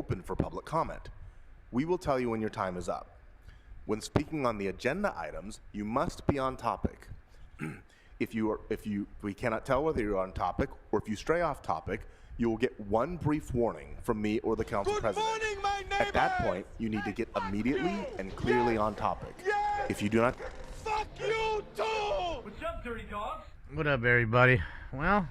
open for public comment. We will tell you when your time is up. When speaking on the agenda items, you must be on topic. If we cannot tell whether you're on topic or if you stray off topic, you will get one brief warning from me or the council president. Morning, my neighbors! At that point, you need to get immediately and clearly on topic. If you do not... Fuck you too! What's up, dirty dogs? What up, everybody? Well,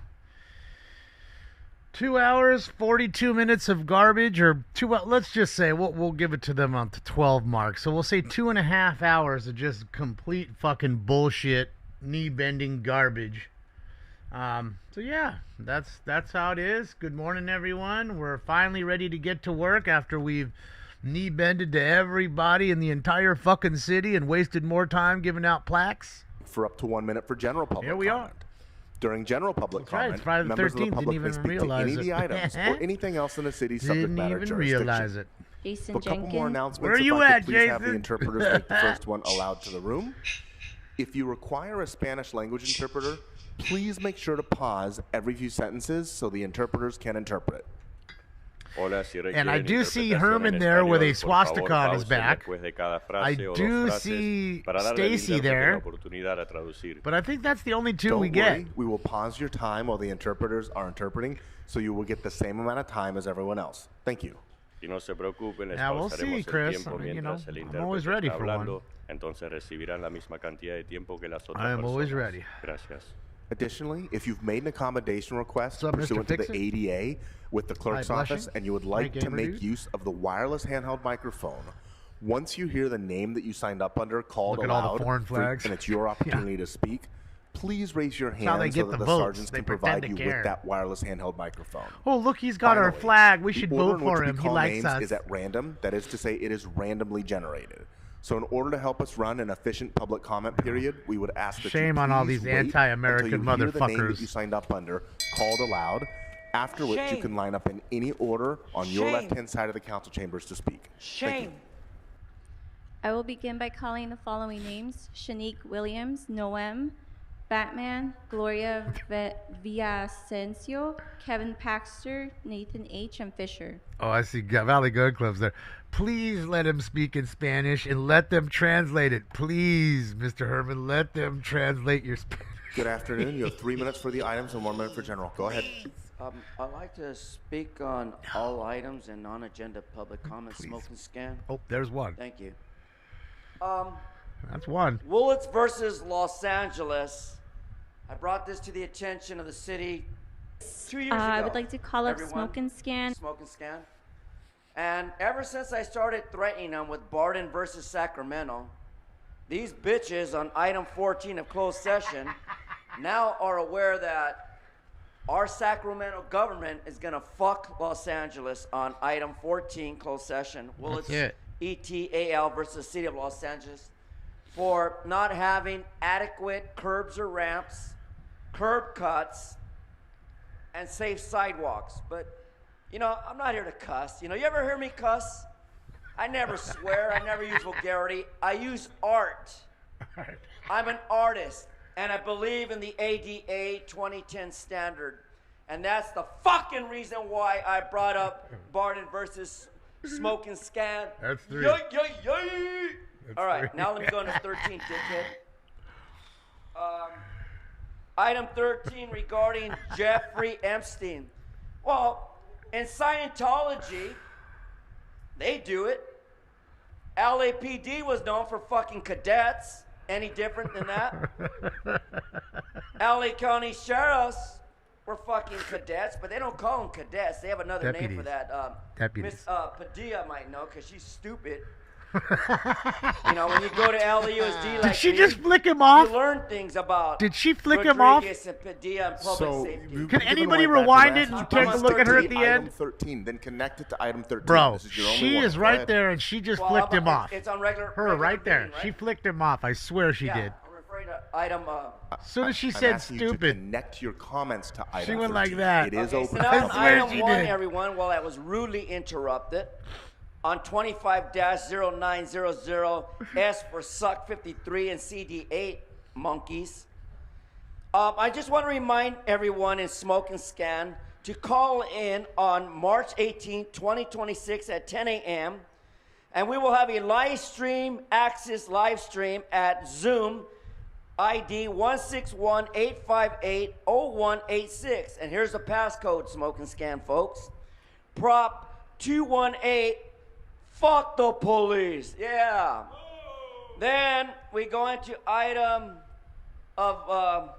2 hours, 42 minutes of garbage, or let's just say we'll give it to them on the 12 mark. So we'll say 2.5 hours of just complete fucking bullshit, knee-bending garbage. So yeah, that's how it is. Good morning, everyone. We're finally ready to get to work after we've knee-bended to everybody in the entire fucking city and wasted more time giving out plaques. For up to 1 minute for general public Here we comment. During general public comment, it's Friday the members 13th, of the public may didn't speak even to realize any of the it. items or anything else in the city's subject matter Didn't even jurisdiction. realize it. Jason For a couple Jenkins. more announcements, Where are you if I at, could please have the Jason? interpreters make the first one allowed to the room. If you require a Spanish language interpreter, please make sure to pause every few sentences so the interpreters can interpret. And I do see Herman there with a swastika on his back. I do see Stacy there. But I think that's the only two Don't we get. worry, we will pause your time while the interpreters are interpreting, so you will get the same amount of time as everyone else. Thank you. Yeah, we'll see, Chris. I mean, I'm always ready for one. I am always ready. Additionally, if you've made an accommodation request What's up, Mr. pursuant to the Fix-It? ADA with the clerk's Hi, office blushing? and you would Hi, like to gamer make dude. use of the wireless handheld microphone, once you hear the name that you signed up under called Look at all the aloud, foreign flags. and it's your opportunity to speak, please raise your how they hand get so that the the votes. sergeants They can pretend provide to you care. with that wireless handheld microphone. Oh, look, he's got our Finally, flag. We the should order vote in which for we him. He call likes names us. is at random. That is to say, it is randomly generated. So in order to help us run an efficient public comment period, we would ask that Shame you on all please these wait anti-American until you hear the name motherfuckers. that you signed up under called aloud, after which you Shame. can line up in any order on your Shame. left-hand side of the council chambers to speak. Thank you. Shame. I will begin by calling the following names: Shanique Williams, Noem, Batman, Gloria Villasencio, Kevin Paxter, Nathan H., and Fisher. Oh, I see Valley Gun Club's there. Please let him speak in Spanish and let them translate it. Please, Mr. Herman, let them translate your Spanish. Good afternoon. You have 3 minutes for the items and 1 minute for general. Go ahead. I'd like to speak on all items and non-agenda public comment, smoke and scan. Oh, there's one. Thank you. That's one. Willits versus Los Angeles. I brought this to the attention of the city 2 years ago. I would like to call up Everyone, Smoke and Scan. Smoke and scan. And ever since I started threatening them with Barden versus Sacramento, these bitches on item 14 of closed session now are aware that our Sacramento government is going to fuck Los Angeles on item 14 closed session. Willits it. ETAL versus City of Los Angeles for not having adequate curbs or ramps, curb cuts, and safe sidewalks. But, you know, I'm not here to cuss. You know, you ever hear me cuss? I never swear. I never use vulgarity. I use art. I'm an artist, and I believe in the ADA 2010 standard. And that's the fucking reason why I brought up Barden versus Smoke and Scan. That's three. Yay, yay, yay. That's All right, three. now let me go into 13, dickhead. Item 13 regarding Jeffrey Epstein. Well, in Scientology, they do it. LAPD was known for fucking cadets. Any different than that? LA County Sheriffs were fucking cadets, but they don't call them cadets. They have another name for Deputies. that. Deputies. Miss Padilla might know because she's stupid. You know, when you go to LAUSD, like Did she me, just flick him off? you learn things about. Did she flick him off? Rodriguez and Padilla and public So, safety. you've Can given anybody away back to rewind the it and last take a item look at her at 13, the Item end? 13, then connect it to item 13. Bro, This is your only she one. is Go right ahead. there, and she just Well, flicked him off. It's on regular. Her regular right there. reading, right? She flicked him off. I swear she Yeah, did. I'm referring to item. As soon as she I'm said asking you to stupid, connect your comments to item She went 13. like that. It is Okay, open. so now I on swear item she 1, did. everyone, while I was rudely interrupted, on 25-0900, S for Suck 53 and CD8 monkeys. I just want to remind everyone in Smoke and Scan to call in on March 18, 2026 at 10 a.m. And we will have a live stream, access live stream at Zoom ID 161-858-0186. And here's the passcode, Smoke and Scan, folks. Prop 218, fuck the police. Yeah. Then we go into item of,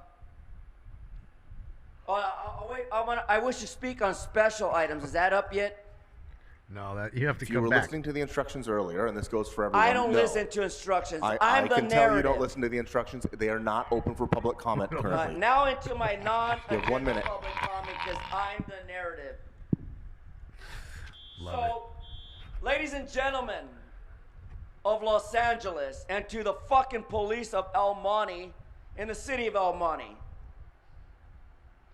wait, I wish to speak on special items. Is that up yet? No, that you have to If you come were back. listening to the instructions earlier, and this goes for everyone. I don't no. listen to instructions. I I'm the can narrative. tell you don't listen to the instructions. They are not open for public comment currently. Now into my You have 1 minute. public comment because I'm the narrative. Love Ladies and gentlemen of Los Angeles, and to the fucking police of El Monte in the city of El Monte,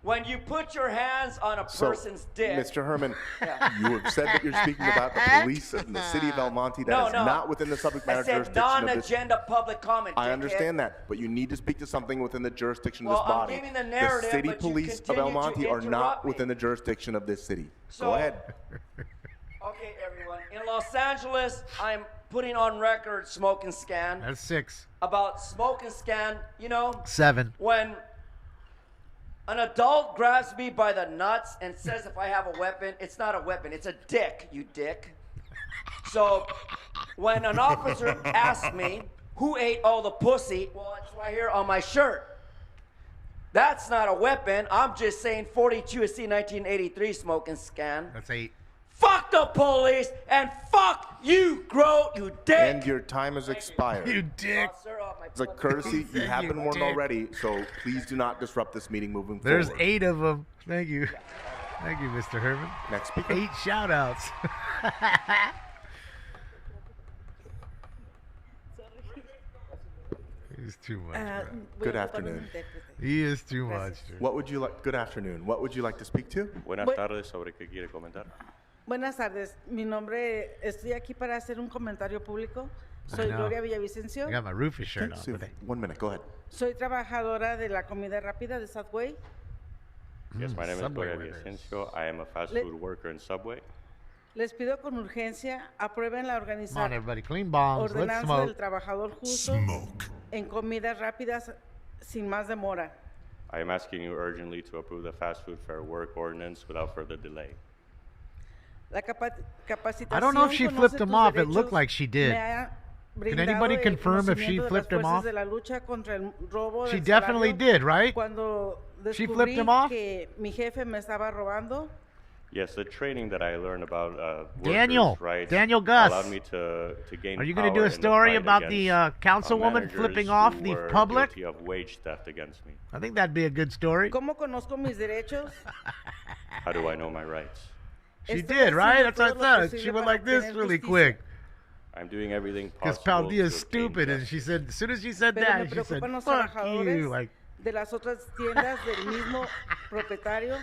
when you put your hands on a person's dick, Mr. Herman, Yeah. you have said that you're speaking about the police in the city of El Monte. That is not within the subject matter I said jurisdiction of this. non-agenda public comment. I dickhead. understand that, but you need to speak to something within the jurisdiction of Well, this body. I'm giving the narrative, city but you police of El continue to Monte are interrupt not me. within the jurisdiction of this city. So- Go ahead. Okay, everyone. In Los Angeles, I'm putting on record Smoke and Scan That's 6. about Smoke and Scan. You know, 7. when an adult grabs me by the nuts and says if I have a weapon, it's not a weapon, it's a dick, you dick. So when an officer asks me, who ate all the pussy? Well, it's right here on my shirt. That's not a weapon. I'm just saying 42 USC 1983 Smoke and Scan. That's 8. Fuck the police and fuck you, Groat, you dick. And your time has expired. You dick. Sir, my As a courtesy, you have You been warned dick. already, so please do not disrupt this meeting moving There's forward. 8 of them. Thank you. Thank you, Mr. Herman. Next speaker. 8 shout outs. He's too much, bro. Good afternoon. He is too much. dude. What would you like? Good afternoon. What would you like to speak to? Buenas tardes, ¿sobre qué quiere comentar? Buenas tardes, mi nombre, estoy aquí para hacer un comentario público. Soy I know. Gloria Villavicencio. I got my Rufus shirt on Sue, today. 1 minute. Go ahead. Soy trabajadora de la comida rápida de Subway. Yes, my name is Subway Gloria workers. Villavicencio. I am a fast Le- food worker in Subway. Les pido con urgencia aprueben la Come on, organización everybody. Clean bombs. Let's ordenanza smoke. del trabajador justo en comidas rápidas sin más demora. I am asking you urgently to approve the fast food fair work ordinance without further delay. La capacitación I don't know if she conoce flipped him tus off. It derechos looked like she did. me ha Can anybody brindado el confirm if she conocimiento de las flipped him fuerzas off? de la lucha contra el robo She del definitely salario did, right? Cuando She descubrí flipped him off? que mi jefe me estaba robando, Yes, the training that I learned about Daniel, workers' rights Daniel Gus. allowed me to gain Are you going to power do a in the story fight about the against, councilwoman managers flipping who off the were public? guilty of wage theft against me. I think that'd be a good story. ¿cómo conozco mis derechos? How do I know my rights? She Estoy did, right? haciendo That's what todo lo I thought. posible She went para like this obtener really justicia. quick. I'm doing everything Because possible Paldia's to obtain stupid, and justice. she said, as soon as she said Pero that, me she said, preocupan los fuck trabajadores you. Like, de las otras tiendas del mismo propietario.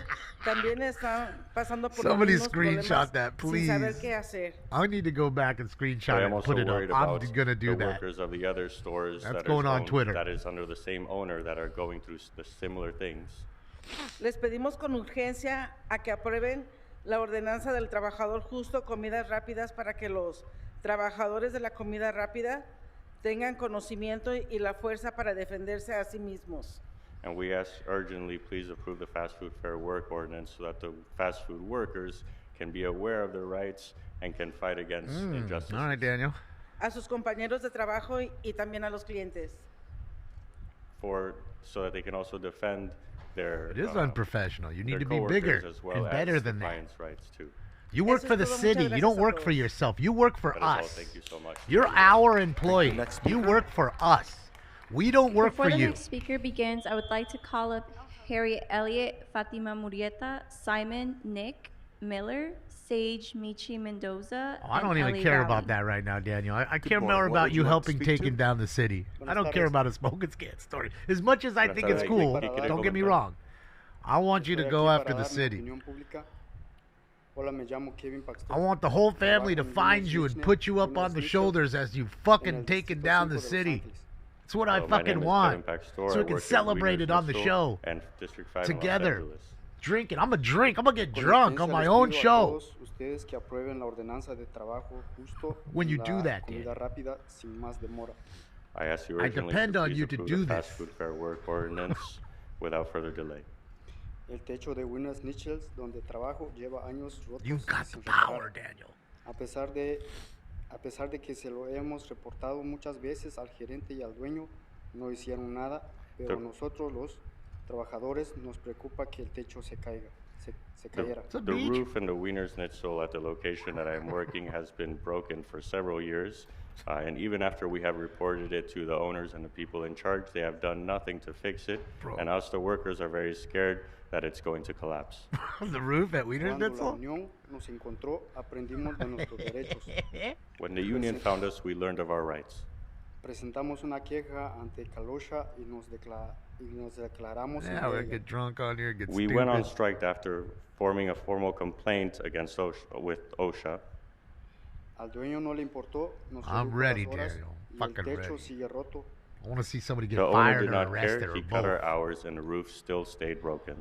También están pasando por Somebody los mismos screenshot problemas that, sin saber please. qué hacer. I need to go back and I screenshot it am and also put it up. worried I'm about going to do the that. workers of the other stores That's that going is on owned- Twitter. that is under the same owner that are going through the similar things. Les pedimos con urgencia a que aprueben la ordenanza del trabajador justo, comidas rápidas, para que los trabajadores de la comida rápida tengan conocimiento y la fuerza para defenderse a sí mismos. And we ask urgently, please approve the fast food fair work ordinance so that the fast food workers can be aware of their rights and can fight against injustice. All right, Daniel. A sus compañeros de trabajo y también a los clientes. So that they can also defend their It is unprofessional. You need their to be coworkers bigger as well and as better the than that. clients' rights too. You work Eso for es the todo. Muchas city. You gracias don't a work for todos. yourself. You work for That is all. us. Thank you so much. You're our employee. Next You speaker. work for us. We don't work Before for the you. next speaker begins, I would like to call up Harriet Elliott, Fatima Murieta, Simon, Nick, Miller, Sage, Michi Mendoza. Oh, I don't and even Ellie care Valley. about that right now, Daniel. I care morning. more What about would you you like to helping speak to? taking down the city. I don't care about a smoke and scan story. As much as I Buenas think it's tardes. cool, ¿Qué quiere don't get me comentar? wrong. I want you to Estoy go aquí after para the dar mi city. opinión pública. Hola, me llamo Kevin Paxton. I want the whole family to Trabajo en find Lunes you and Snitch, put you up Lunes on the Snitch, shoulders as you en fucking el taking Distrito down the 5 de Los city. Ángeles. That's what I My name fucking is want. Kevin Paxton. So I we can work at celebrate Wieners it on the Fiscal show. and District 5 in Los Together. Angeles. drinking. I'm gonna drink. I'm gonna get Con drunk on urgencia my les own pido a show. todos ustedes que aprueben la ordenanza de trabajo justo When y you la do that, comida rápida sin más demora. I ask you I urgently depend to on please you to approve do the fast this. food fair work ordinance without further delay. El techo de Winners Nichols, donde trabajo, lleva años rotos You y got the sin power, reparar. Daniel. A pesar de que se lo hemos reportado muchas veces al gerente y al dueño, no hicieron nada, pero The- nosotros los trabajadores nos preocupa que el techo se caiga, se The, cayera. It's a the beach. roof in the Wiener Schnitzel at the location that I'm working has been broken for several years. And even after we have reported it to the owners and the people in charge, they have done nothing to fix it. Bro. And us, the workers, are very scared that it's going to collapse. The roof at Wiener Cuando la Schnitzel? unión nos encontró, aprendimos de nuestros derechos. When the union found us, we learned of our rights. Presentamos una queja ante Kalosha y nos declaramos en Yeah, we're gonna huelga. get drunk on here, get We stupid. went on strike after forming a formal complaint against OSHA. Al dueño no le importó, nos I'm redujo ready, las horas Daniel. y el Fucking techo ready. sigue roto. I want to see somebody get The owner fired did or not arrested care. or He both. cut our hours, and the roof still stayed broken.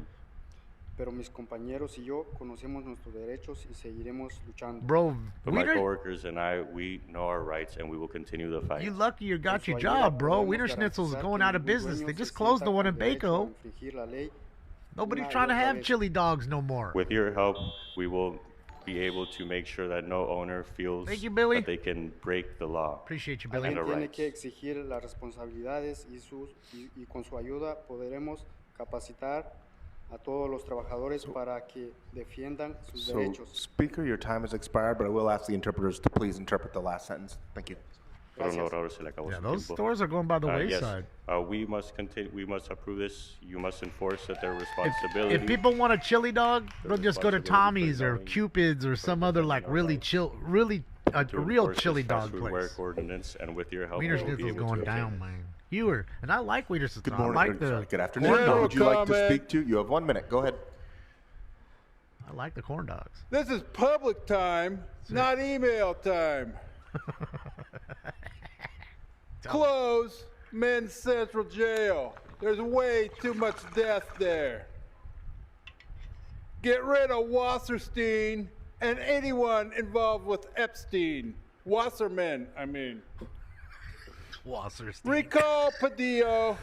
Pero mis compañeros y yo conocemos nuestros derechos y seguiremos luchando. Bro, But my Wiener, coworkers and I, we know our rights, and we will continue the fight. you lucky you got Con your su ayuda job, bro. podemos Wiener Schnitzel's garantizar going que out of ningún business. dueño They se just closed the sienta one in con derecho a Baco. infringir la ley Nobody's una trying to y otra have vez. chili dogs no more. With your help, we will be able to make sure that no owner feels Thank you, Billy. that they can break the law. Appreciate you, Billy. And the Alguien tiene rights. que exigir las responsabilidades y con su ayuda podremos capacitar a todos los trabajadores para que defiendan sus So, derechos. Speaker, your time has expired, but I will ask the interpreters to please interpret the last sentence. Thank you. Pero no, ahora se le acabó Yeah, su those tiempo. stores are going by the Yes, wayside. we must continue. We must approve this. You must enforce that their If, responsibility. if people want a chili dog, they'll just go to responsibility for Tommy's or knowing Cupid's or some other like really chill, really a to real enforce chili this fast dog food place. work ordinance, and with your help, Wiener we will be Schnitzel's able to going obtain down, it. man. Ewer, and I like Wiener Schnitzel. Good I morning. like the Good afternoon. corn Who dogs. would you like to comment. speak to? You have 1 minute. Go ahead. I like the corn dogs. This is public time, not email time. Close Men's Central Jail. There's way too much death there. Get rid of Wasserstein and anyone involved with Epstein. Wasserman, I mean. Wasserstein. Recall Padillo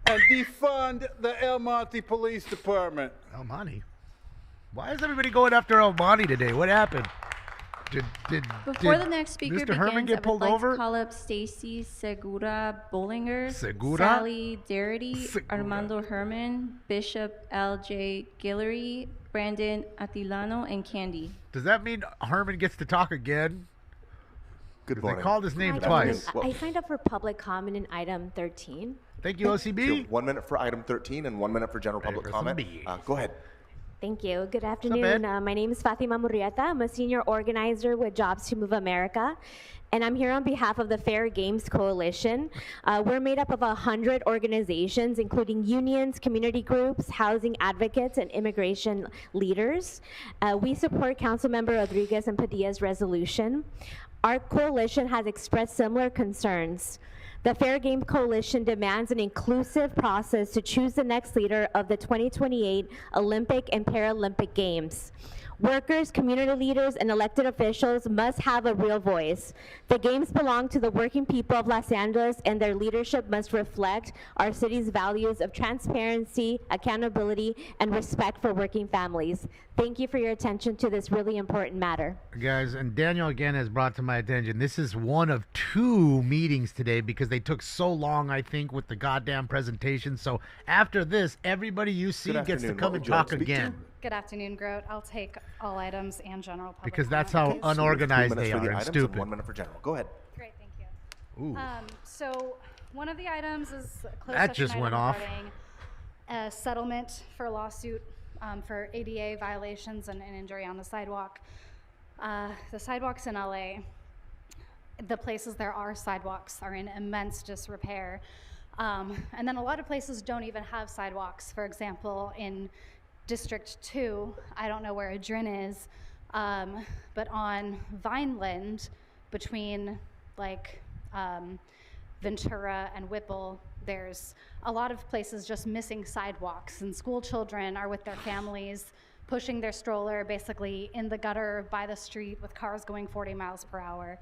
and defund the El Monte Police Department. El Monte. Why is everybody going after El Monte today? What happened? Before did the next speaker Mr. Herman begins, get I pulled would like over? to call up Stacy Segura Bollinger, Segura? Sally Darity, Segura. Armando Herman, Bishop L.J. Guillory, Brandon Atilano, and Candy. Does that mean Herman gets to talk again? Good They morning. called his name Good twice. afternoon. I signed up for public comment in item 13. Thank you, So you OCB. have 1 minute for item 13 and 1 minute for general Ready public for some comment. BS. Go ahead. Thank you. Good Ed? afternoon. My name is Fatima Murrieta. I'm a senior organizer with Jobs to Move America. And I'm here on behalf of the Fair Games Coalition. We're made up of 100 organizations, including unions, community groups, housing advocates, and immigration leaders. We support Councilmember Rodriguez and Padilla's resolution. Our coalition has expressed similar concerns. The Fair Game Coalition demands an inclusive process to choose the next leader of the 2028 Olympic and Paralympic Games. Workers, community leaders, and elected officials must have a real voice. The games belong to the working people of Los Angeles, and their leadership must reflect our city's values of transparency, accountability, and respect for working families. Thank you for your attention to this really important matter. Guys, and Daniel again has brought to my attention, this is one of 2 meetings today because they took so long, I think, with the goddamn presentation. So after this, everybody you see Good gets to afternoon. come What and would you like talk to speak to? again. Good afternoon, Grote. I'll take all items and general public Because that's comment. how So you have 3 unorganized minutes they for the are and items stupid. and 1 minute for general. Go ahead. Great, thank you. Ooh. So one of the items is a closed That session just item went off. regarding a settlement for a lawsuit for ADA violations and injury on the sidewalk. The sidewalks in LA, the places there are sidewalks are in immense disrepair. And then a lot of places don't even have sidewalks. For example, in District 2, I don't know where Adrin is, but on Vineland, between like Ventura and Whipple, There's a lot of places just missing sidewalks, and school children are with their families, pushing their stroller basically in the gutter by the street with cars going 40 miles per hour.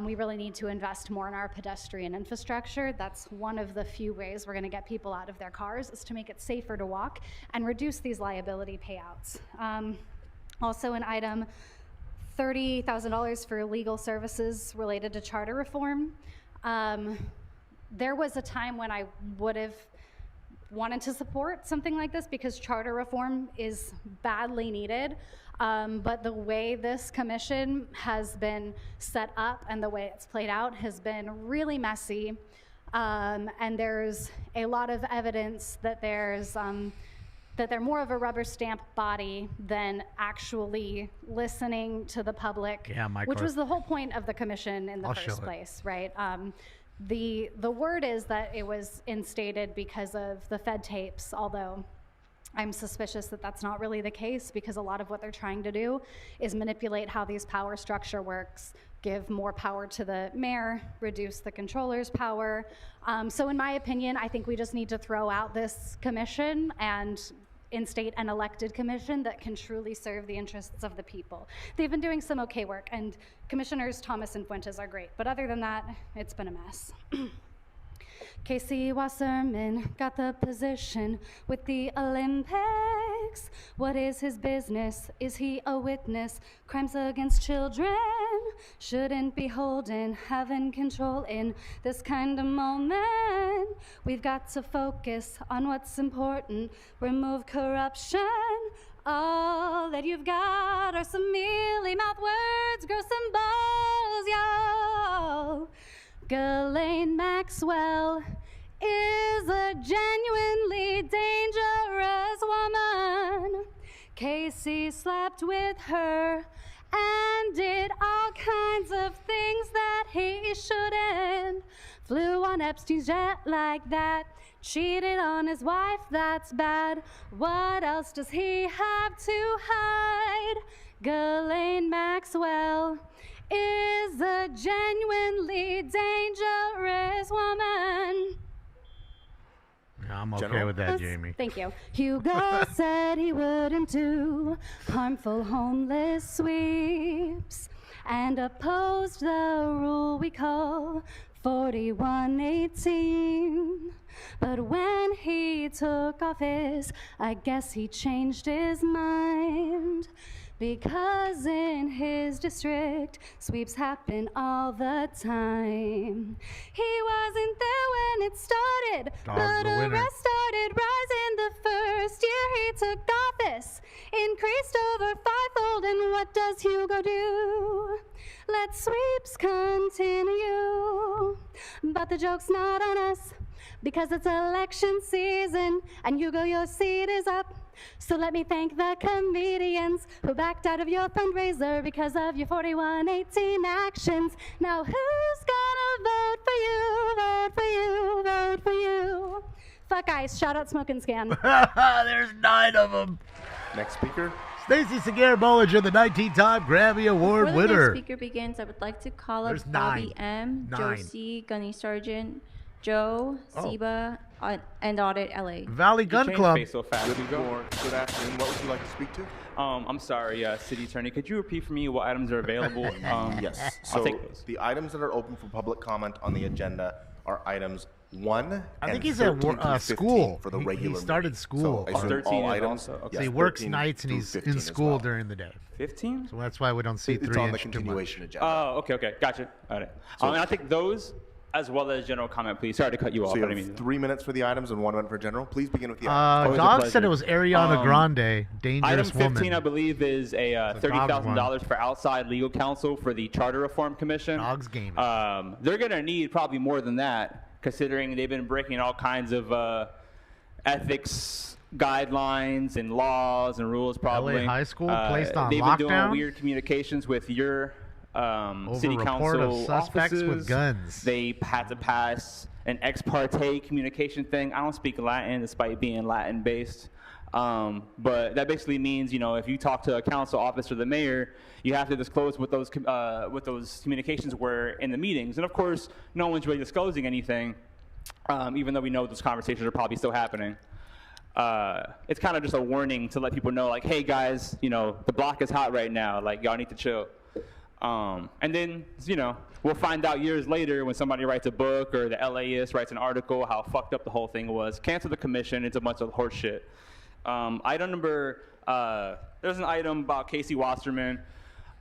We really need to invest more in our pedestrian infrastructure. That's one of the few ways we're gonna get people out of their cars, is to make it safer to walk and reduce these liability payouts. Also an item, $30,000 for legal services related to charter reform. There was a time when I would have wanted to support something like this because charter reform is badly needed. But the way this commission has been set up and the way it's played out has been really messy. And there's a lot of evidence that that they're more of a rubber stamp body than actually listening to the public, which was the whole point of the commission in the first place, right? The word is that it was instated because of the Fed tapes, although I'm suspicious that that's not really the case, because a lot of what they're trying to do is manipulate how these power structure works, give more power to the mayor, reduce the controller's power. So in my opinion, I think we just need to throw out this commission and instate an elected commission that can truly serve the interests of the people. They've been doing some okay work, and Commissioners Thomas and Fuentes are great, but other than that, it's been a mess. Casey Wasserman got the position with the Olympics. What is his business? Is he a witness? Crimes against children shouldn't be holding, having control in this kind of moment. We've got to focus on what's important, remove corruption. All that you've got are some mealy-mouthed words, grow some balls, y'all. Ghislaine Maxwell is a genuinely dangerous woman. Casey slept with her and did all kinds of things that he shouldn't. Flew on Epstein's jet like that, cheated on his wife, that's bad. What else does he have to hide? Ghislaine Maxwell is a genuinely dangerous woman. I'm okay with that, Jamie. Thank you. Hugo said he wouldn't do harmful homeless sweeps and opposed the rule we call 4118. But when he took office, I guess he changed his mind. Because in his district, sweeps happen all the time. He wasn't there when it started, but arrests started rising the first year he took office. Increased over fivefold, and what does Hugo do? Let sweeps continue. But the joke's not on us, because it's election season, and Hugo, your seat is up. So let me thank the comedians who backed out of your fundraiser because of your 4118 actions. Now who's gonna vote for you, vote for you, vote for you? Fuck ICE, shout out Smoke and Scan. There's 9 of them. Next speaker. Stacey Segar-Bollinger, the 19-time Grammy Award Before winner. the next speaker begins, I would like to call up Bobby M, Josie, Gunny Sargent, Joe, Seba, and Audit LA. Valley Gun Club. Good afternoon. What would you like to speak to? I'm sorry, City Attorney. Could you repeat for me what items are available? Yes. I'll So take those. the items that are open for public comment on the agenda are items 1 I think and he's 13 at through 15 school. for the He regular started meeting. school. So I assume 13 all is items. also- okay. So he Yes, works 13 nights and through he's 15 in as school well. during the day. 15? So that's why we don't see It's 3 on the inch too much. continuation agenda. Oh, okay. Gotcha. All right. And I think those, as well as general comment, please. Sorry to cut you off. So you I didn't have mean to. 3 minutes for the items and 1 minute for general. Please begin with the items. Always a Dog said pleasure. it was Ariana Grande, dangerous Item 15, woman. I believe, is a It's a dog $30,000 for outside legal counsel for the Charter Reform Commission. Dogs gaming. They're going to need probably more than that, considering they've been breaking all kinds of ethics guidelines and laws and rules. Probably LA High School placed on they've been doing lockdown? weird communications with your city report of council suspects with offices. guns. They had to pass an ex parte communication thing. I don't speak Latin despite being Latin based. But that basically means, if you talk to a council office or the mayor, you have to disclose what those communications were in the meetings. And of course, no one's really disclosing anything even though we know those conversations are probably still happening. It's kind of just a warning to let people know, like, hey guys, the block is hot right now. Like, y'all need to chill. And then, we'll find out years later when somebody writes a book or the LAist writes an article how fucked up the whole thing was. Cancel the commission. It's a bunch of horse shit. Item number, there's an item about Casey Wasserman.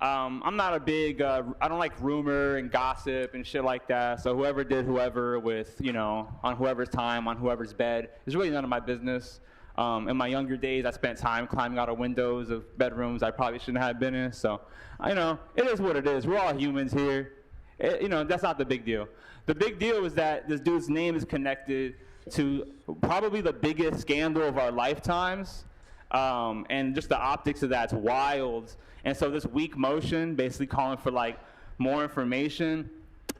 I'm not a big, I don't like rumor and gossip and shit like that. So whoever did whoever with, on whoever's time, on whoever's bed, is really none of my business. In my younger days, I spent time climbing out of windows of bedrooms I probably shouldn't have been in. So, it is what it is. We're all humans here. That's not the big deal. The big deal is that this dude's name is connected to probably the biggest scandal of our lifetimes. And just the optics of that's wild. And so this weak motion, basically calling for like more information.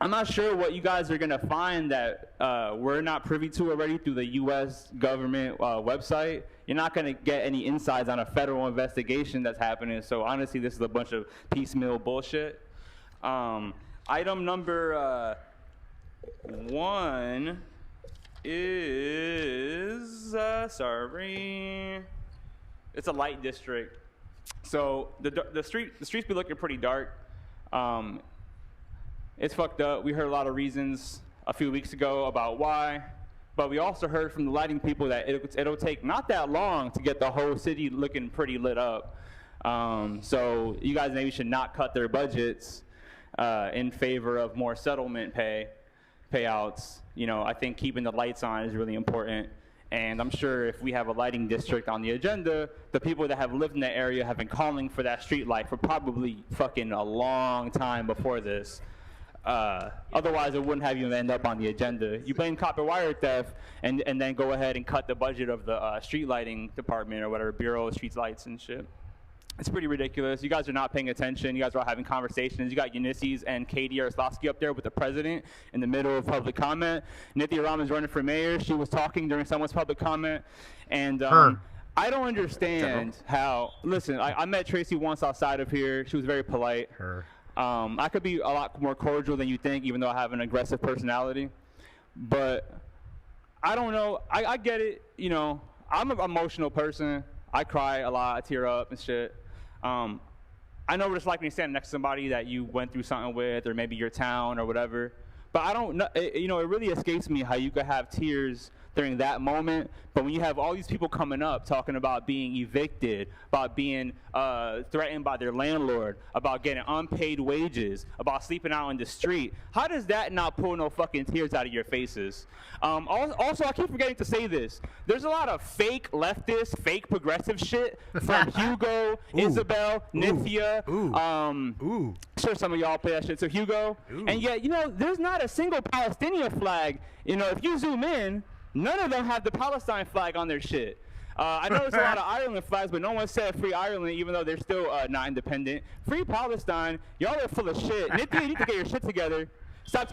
I'm not sure what you guys are gonna find that we're not privy to already through the U.S. government website. You're not gonna get any insights on a federal investigation that's happening. So honestly, this is a bunch of piecemeal bullshit. Item number 1 is it's a light district. So the streets be looking pretty dark. It's fucked up. We heard a lot of reasons a few weeks ago about why, but we also heard from the lighting people that it'll take not that long to get the whole city looking pretty lit up. So you guys maybe should not cut their budgets in favor of more settlement payouts. I think keeping the lights on is really important. And I'm sure if we have a lighting district on the agenda, the people that have lived in that area have been calling for that street light for probably fucking a long time before this. Otherwise, it wouldn't have even end up on the agenda. You blame copper wire theft and then go ahead and cut the budget of the street lighting department or whatever, Bureau of Streets Lights and shit. It's pretty ridiculous. You guys are not paying attention. You guys are all having conversations. You got Ulysses and Katie Arslowski up there with the president in the middle of public comment. Nithya Raman's running for mayor. She was talking during someone's public comment. And I don't understand how, listen, I met Tracy once outside of here. She was very polite. I could be a lot more cordial than you think, even though I have an aggressive personality. But I don't know. I get it. I'm an emotional person. I cry a lot. I tear up and shit. I know what it's like when you're standing next to somebody that you went through something with, or maybe your town or whatever. But I don't know, it really escapes me how you could have tears during that moment. But when you have all these people coming up talking about being evicted, about being threatened by their landlord, about getting unpaid wages, about sleeping out on the street, how does that not pull no fucking tears out of your faces? Also, I keep forgetting to say this. There's a lot of fake leftist, fake progressive shit from Hugo, Isabel, Nithya. Sure, some of y'all play that shit. So Hugo. And yet, there's not a single Palestinian flag. If you zoom in, none of them have the Palestine flag on their shit. I know there's a lot of Ireland flags, but no one said free Ireland, even though they're still not independent. Free Palestine. Y'all are full of shit. Nithya, you need to get your shit together. Stop.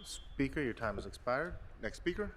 Speaker, your time has expired. Next speaker.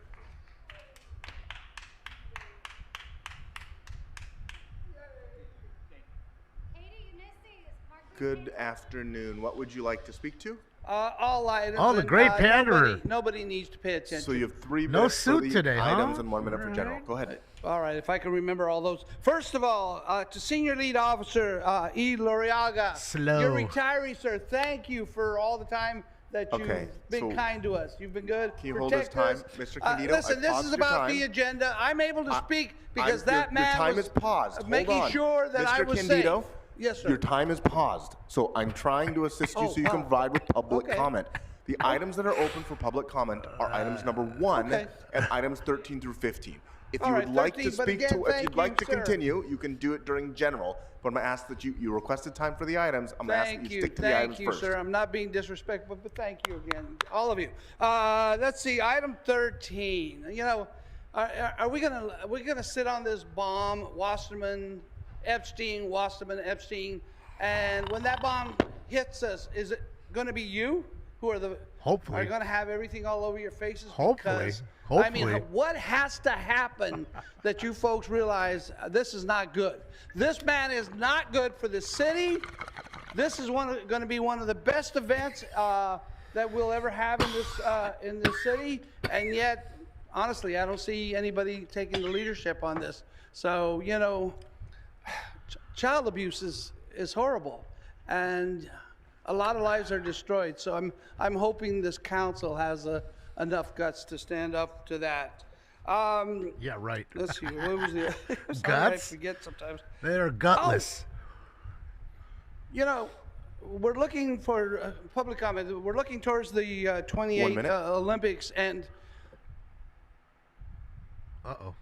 Good afternoon. What would you like to speak to? All items. Oh, the great panderer. Nobody needs to pay attention. So you have 3 No minutes suit for the today, items huh? and 1 minute for general. Go ahead. All right, if I can remember all those. First of all, to Senior Lead Officer E. Loriaga. Slow. You're retiree, sir. Thank you for all the time that you've been kind to us. You've been good. Can you hold this time, Mr. Candido? Listen, this is about the agenda. I'm able to speak because that man your time was is paused. making sure that I was Candido, safe. Yes, sir. Your time is paused. So I'm trying to assist you so you can provide with public comment. The items that are open for public comment are items number 1 and items 13 through 15. If you would like to speak to, if you'd like to continue, you can do it during general. But I'm going to ask that you requested time for the items. I'm going to ask that you stick to the items first. Thank you, sir. I'm not being disrespectful, but thank you again, all of you. Let's see, item 13. Are we gonna sit on this bomb, Wasserman, Epstein, and when that bomb hits us, is it going to be you who are Hopefully. are going to have everything all over your faces? Hopefully. Because, Hopefully. I mean, what has to happen that you folks realize this is not good? This man is not good for the city. This is going to be one of the best events that we'll ever have in this city, and yet, honestly, I don't see anybody taking the leadership on this. So, you know, child abuse is horrible, and a lot of lives are destroyed. So I'm hoping this council has enough guts to stand up to that. Yeah, right. Let's see. What was the Guts? I forget sometimes. They're gutless. You know, we're looking for public comment. We're looking towards the 28 Olympics, and Uh-oh.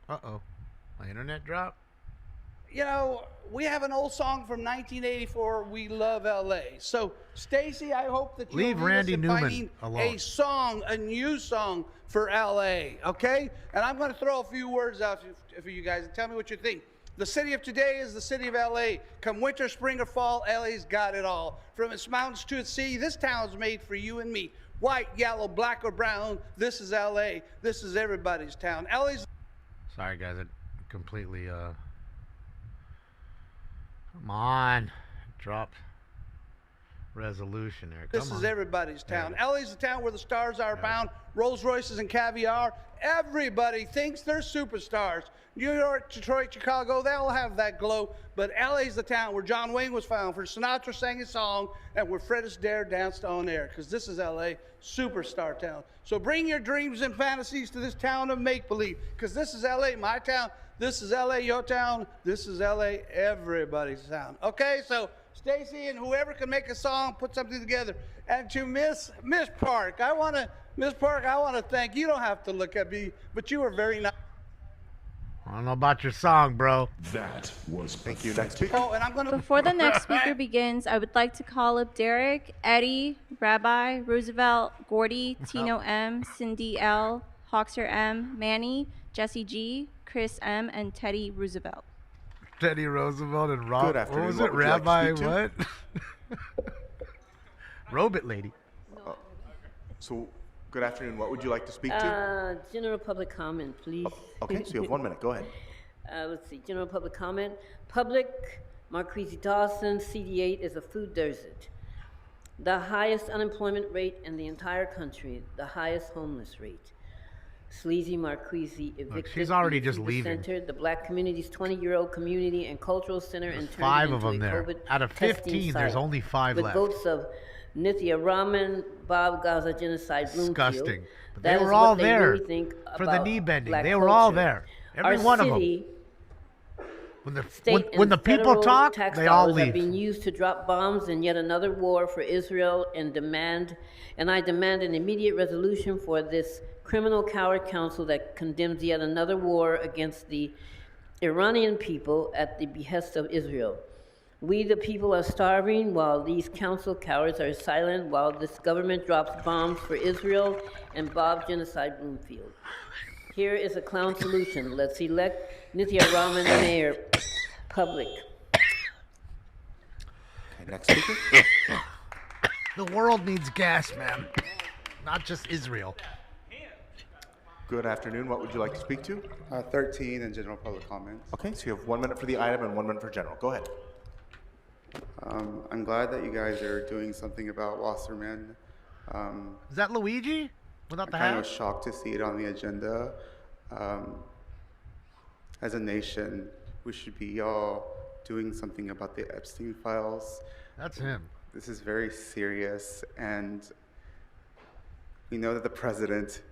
My internet dropped? you know, we have an old song from 1984, We Love LA. So, Stacy, I hope that you Leave Randy Newman finding alone. a song, a new song for LA, okay? And I'm going to throw a few words out for you guys and tell me what you think. The city of today is the city of LA. Come winter, spring, or fall, LA's got it all. From its mountains to its sea, this town's made for you and me. White, yellow, black, or brown, this is LA. This is everybody's town. LA's... Sorry, guys. It completely, Come on. Dropped resolution there. This is everybody's town. LA's the town where the stars are bound, Rolls Royces and caviar. Everybody thinks they're superstars. New York, Detroit, Chicago, they all have that glow. But LA's the town where John Wayne was found, where Sinatra sang his song, and where Fred Astaire danced on air. Because this is LA, superstar town. So bring your dreams and fantasies to this town of make-believe. Because this is LA, my town. This is LA, your town. This is LA, everybody's town. Okay, so Stacy and whoever can make a song, put something together. And to Miss Park, I want to thank you. You don't have to look at me, but you were very nice. I don't know about your song, bro. That was Thank you. Next speaker. Oh, and I'm gonna... Before the next speaker begins, I would like to call up Derek, Eddie, Rabbi, Roosevelt, Gordy, Tino M, Cindy L, Hawkser M, Manny, Jesse G, Chris M, and Teddy Roosevelt. Teddy Roosevelt and Rob. Good afternoon. What was What it? would you like to Rabbi speak to? what? Robot lady. So, good afternoon. What would you like to speak to? General public comment, please. Okay, so you have 1 minute. Go ahead. Let's see, general public comment. Public, Marquise Dawson, CD8 is a food desert. The highest unemployment rate in the entire country, the highest homeless rate. Sleazy Marquise evicted. she's already the just Food leaving. Center, the Black community's 20-year-old community and cultural center, and turned 5 it of into them a there. COVID Out of testing 15, there's site only 5 with left. votes of Nithya Raman, Bob Gaza Genocide Bloomfield. Disgusting. But That they is were all what they there really think for the about knee bending. Black They were all culture. there. Every Our one of them. city, When State the and people federal talk, tax they all dollars are leave. being used to drop bombs in yet another war for Israel, and I demand an immediate resolution for this criminal coward council that condemns yet another war against the Iranian people at the behest of Israel. We, the people, are starving while these council cowards are silent, while this government drops bombs for Israel and Bob Genocide Bloomfield. Here is a clown solution. Let's elect Nithya Raman mayor. Public. Okay, next speaker. The world needs gas, man. Not just Israel. Good afternoon. What would you like to speak to? 13 and general public comments. Okay, so you have 1 minute for the item and 1 minute for general. Go ahead. I'm glad that you guys are doing something about Wasserman. Is that Luigi? Without the I kind hat? of shocked to see it on the agenda. As a nation, we should be all doing something about the Epstein files. That's him. This is very serious, and we know that the president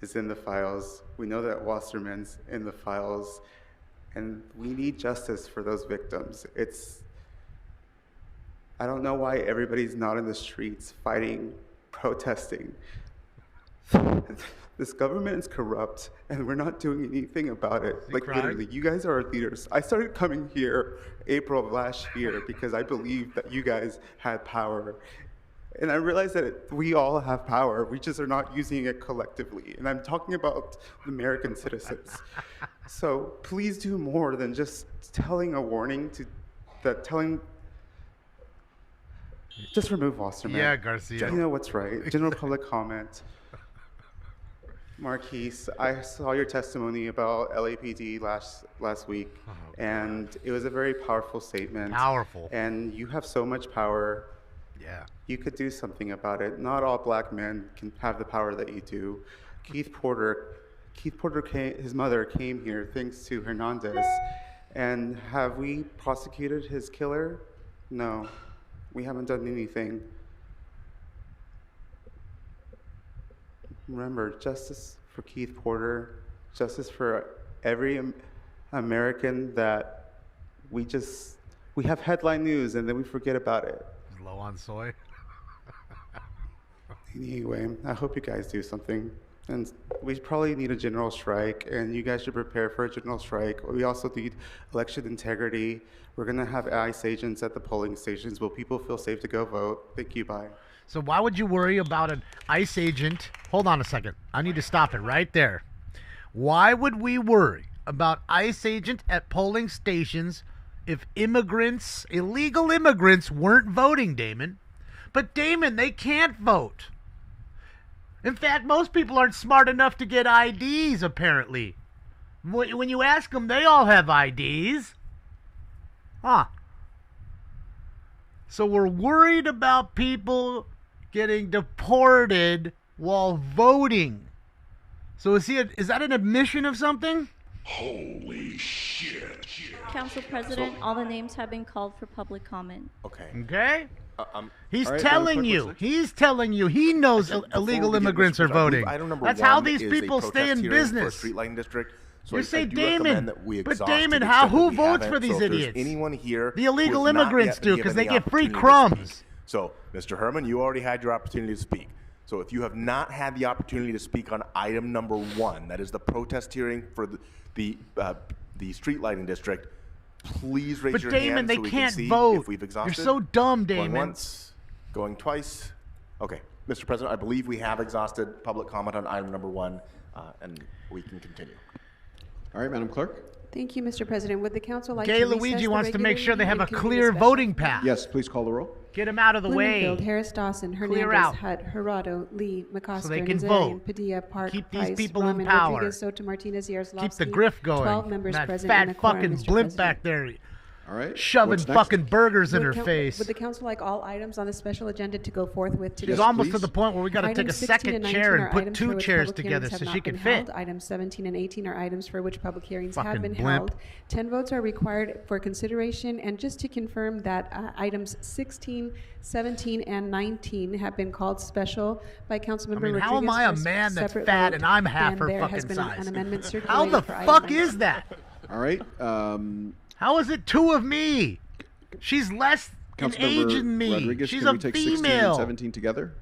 is in the files. We know that Wasserman's in the files, and we need justice for those victims. I don't know why everybody's not in the streets fighting, protesting. This government is corrupt, and we're not doing anything about it. Like, crying? literally, you guys are our leaders. I started coming here April of last year because I believed that you guys had power. And I realized that we all have power. We just are not using it collectively. And I'm talking about American citizens. So please do more than just telling a warning just remove Wasserman. Yeah, Garcia. You know what's right. General public comment. Marquise, I saw your testimony about LAPD last week, and it was a very powerful statement. Powerful. And you have so much power Yeah. You could do something about it. Not all black men can have the power that you do. Keith Porter his mother came here thanks to Hernandez. And have we prosecuted his killer? No, we haven't done anything. Remember, justice for Keith Porter, justice for every American that we have headline news and then we forget about it. Low on soy. Anyway, I hope you guys do something. And we probably need a general strike, and you guys should prepare for a general strike. We also need election integrity. We're going to have ICE agents at the polling stations. Will people feel safe to go vote? Thank you, bye. So why would you worry about an ICE agent? Hold on a second. I need to stop it right there. Why would we worry about ICE agent at polling stations if illegal immigrants weren't voting, Damon? But Damon, they can't vote. In fact, most people aren't smart enough to get IDs, apparently. When you ask them, they all have IDs. Huh. So we're worried about people getting deported while voting. So is that an admission of something? Holy shit. Council President, all the names have been called for public comment. Okay. Okay. He's all right, telling you. He's telling you. He knows illegal immigrants are voting. That's how these people stay in business. Street lighting district. So You I say do recommend Damon, that we but exhaust Damon, to the how? extent that Who we votes haven't. for these So if there's idiots? anyone here The who illegal has not immigrants yet do, been 'cause given they the get free opportunity to crumbs. speak. So, Mr. Herman, you already had your opportunity to speak. So if you have not had the opportunity to speak on item number 1, that is the protest hearing for the street lighting district, please raise But your Damon, hand they so we can't can see vote. if we've exhausted. You're so dumb, Damon. Going once, going twice. Okay, Mr. President, I believe we have exhausted public comment on item number 1, and we can continue. All right, Madam Clerk. Thank you, Mr. President. Would the council like Gay to recess Luigi the wants to regular make sure they meeting have a and convene clear special voting meeting? path. Yes, please call the roll. Get him out of the Blumenfield, way. Harris Dawson, Clear Hernandez, out. Hutt, Gerardo, Lee, McCosker, So they can Nazarian, vote. Padilla, Park, Keep these Price, people in Rahman, power. Rodriguez, Soto, Martinez, Yaroslavsky. Keep the grift going. 12 members that present and a fat quorum, fucking Mr. blimp President. back there. All right. Shoving What's next? fucking burgers in her Would face. the council like all items on the special agenda to go forthwith today? She's almost to the point where we got to take a Items 16 second and 19 chair are and put items 2 for which chairs public together hearings have so not she can been fit. held. Items 17 and 18 are items for which public hearings have Fucking been blimp. held. 10 votes are required for consideration. And just to confirm that items 16, 17, and 19 have been called special by Councilmember Rodriguez. How am I a for man that's separate fat vote, and I'm half her there has fucking been size? an amendment How circulated the for item fuck 19. is that? All right. How is it 2 of me? She's less in age than me. Rodriguez, She's can a we take 16 and female. 17 together?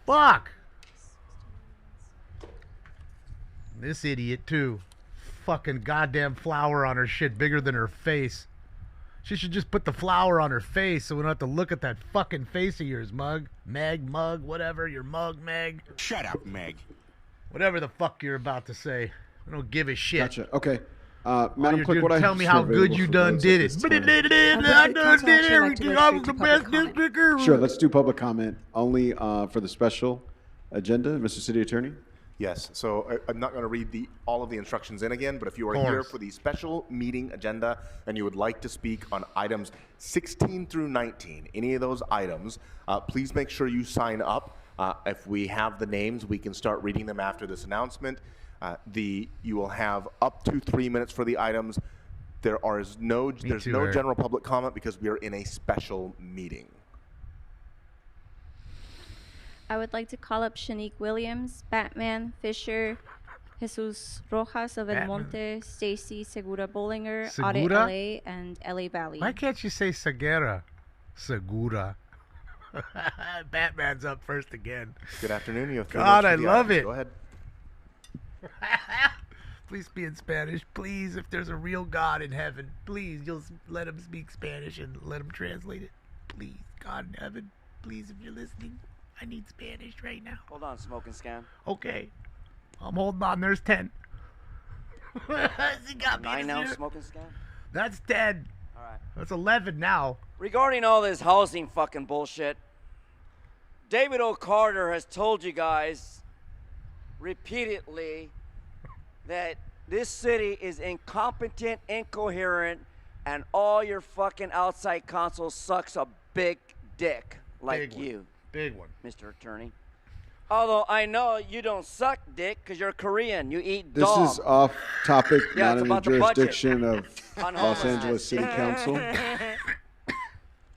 Fuck. This idiot too. Fucking goddamn flower on her shit bigger than her face. She should just put the flower on her face so we don't have to look at that fucking face of yours, Mug. Mug, whatever. Your mug, Meg. Shut up, Meg. Whatever the fuck you're about to say. I don't give a shit. Gotcha. Okay. All Madam you're Clerk, doing what I tell me how good you done did it. I done did everything. I was the best district ever. Sure, let's do public comment only for the special agenda. Mr. City Attorney? Yes, so I'm not going to read all of the instructions in again, but if you are here for the special meeting agenda and you would like to speak on items 16 through 19, any of those items, please make sure you sign up. If we have the names, we can start reading them after this announcement. You will have up to 3 minutes for the items. There's no general public comment because we are in a special meeting. I would like to call up Shanique Williams, Batman, Fisher, Jesus Rojas of El Monte, Stacy Segura Bollinger, Audit Segura? LA, and LA Valley. Why can't you say Segura? Segura. Batman's up first again. Good afternoon. You have 3 God, minutes I for the love items. it. Go ahead. Please be in Spanish. Please, if there's a real God in heaven, please, you'll let him speak Spanish and let him translate it. Please, God in heaven, please, if you're listening, I need Spanish right now. Hold on, smoking scan. Okay. I'm holding on. There's 10. He got me 9 to now, zero. smoking scan. That's 10. All right. That's 11 now. Regarding all this housing fucking bullshit, David O. Carter has told you guys repeatedly that this city is incompetent, incoherent, and all your fucking outside counsel sucks a big dick like Big one. you, Big one. Mr. Attorney. Although I know you don't suck dick because you're Korean. You eat This dog. is off topic, Yeah, not it's in the about the budget. jurisdiction of On Los homelessness. Angeles City Council.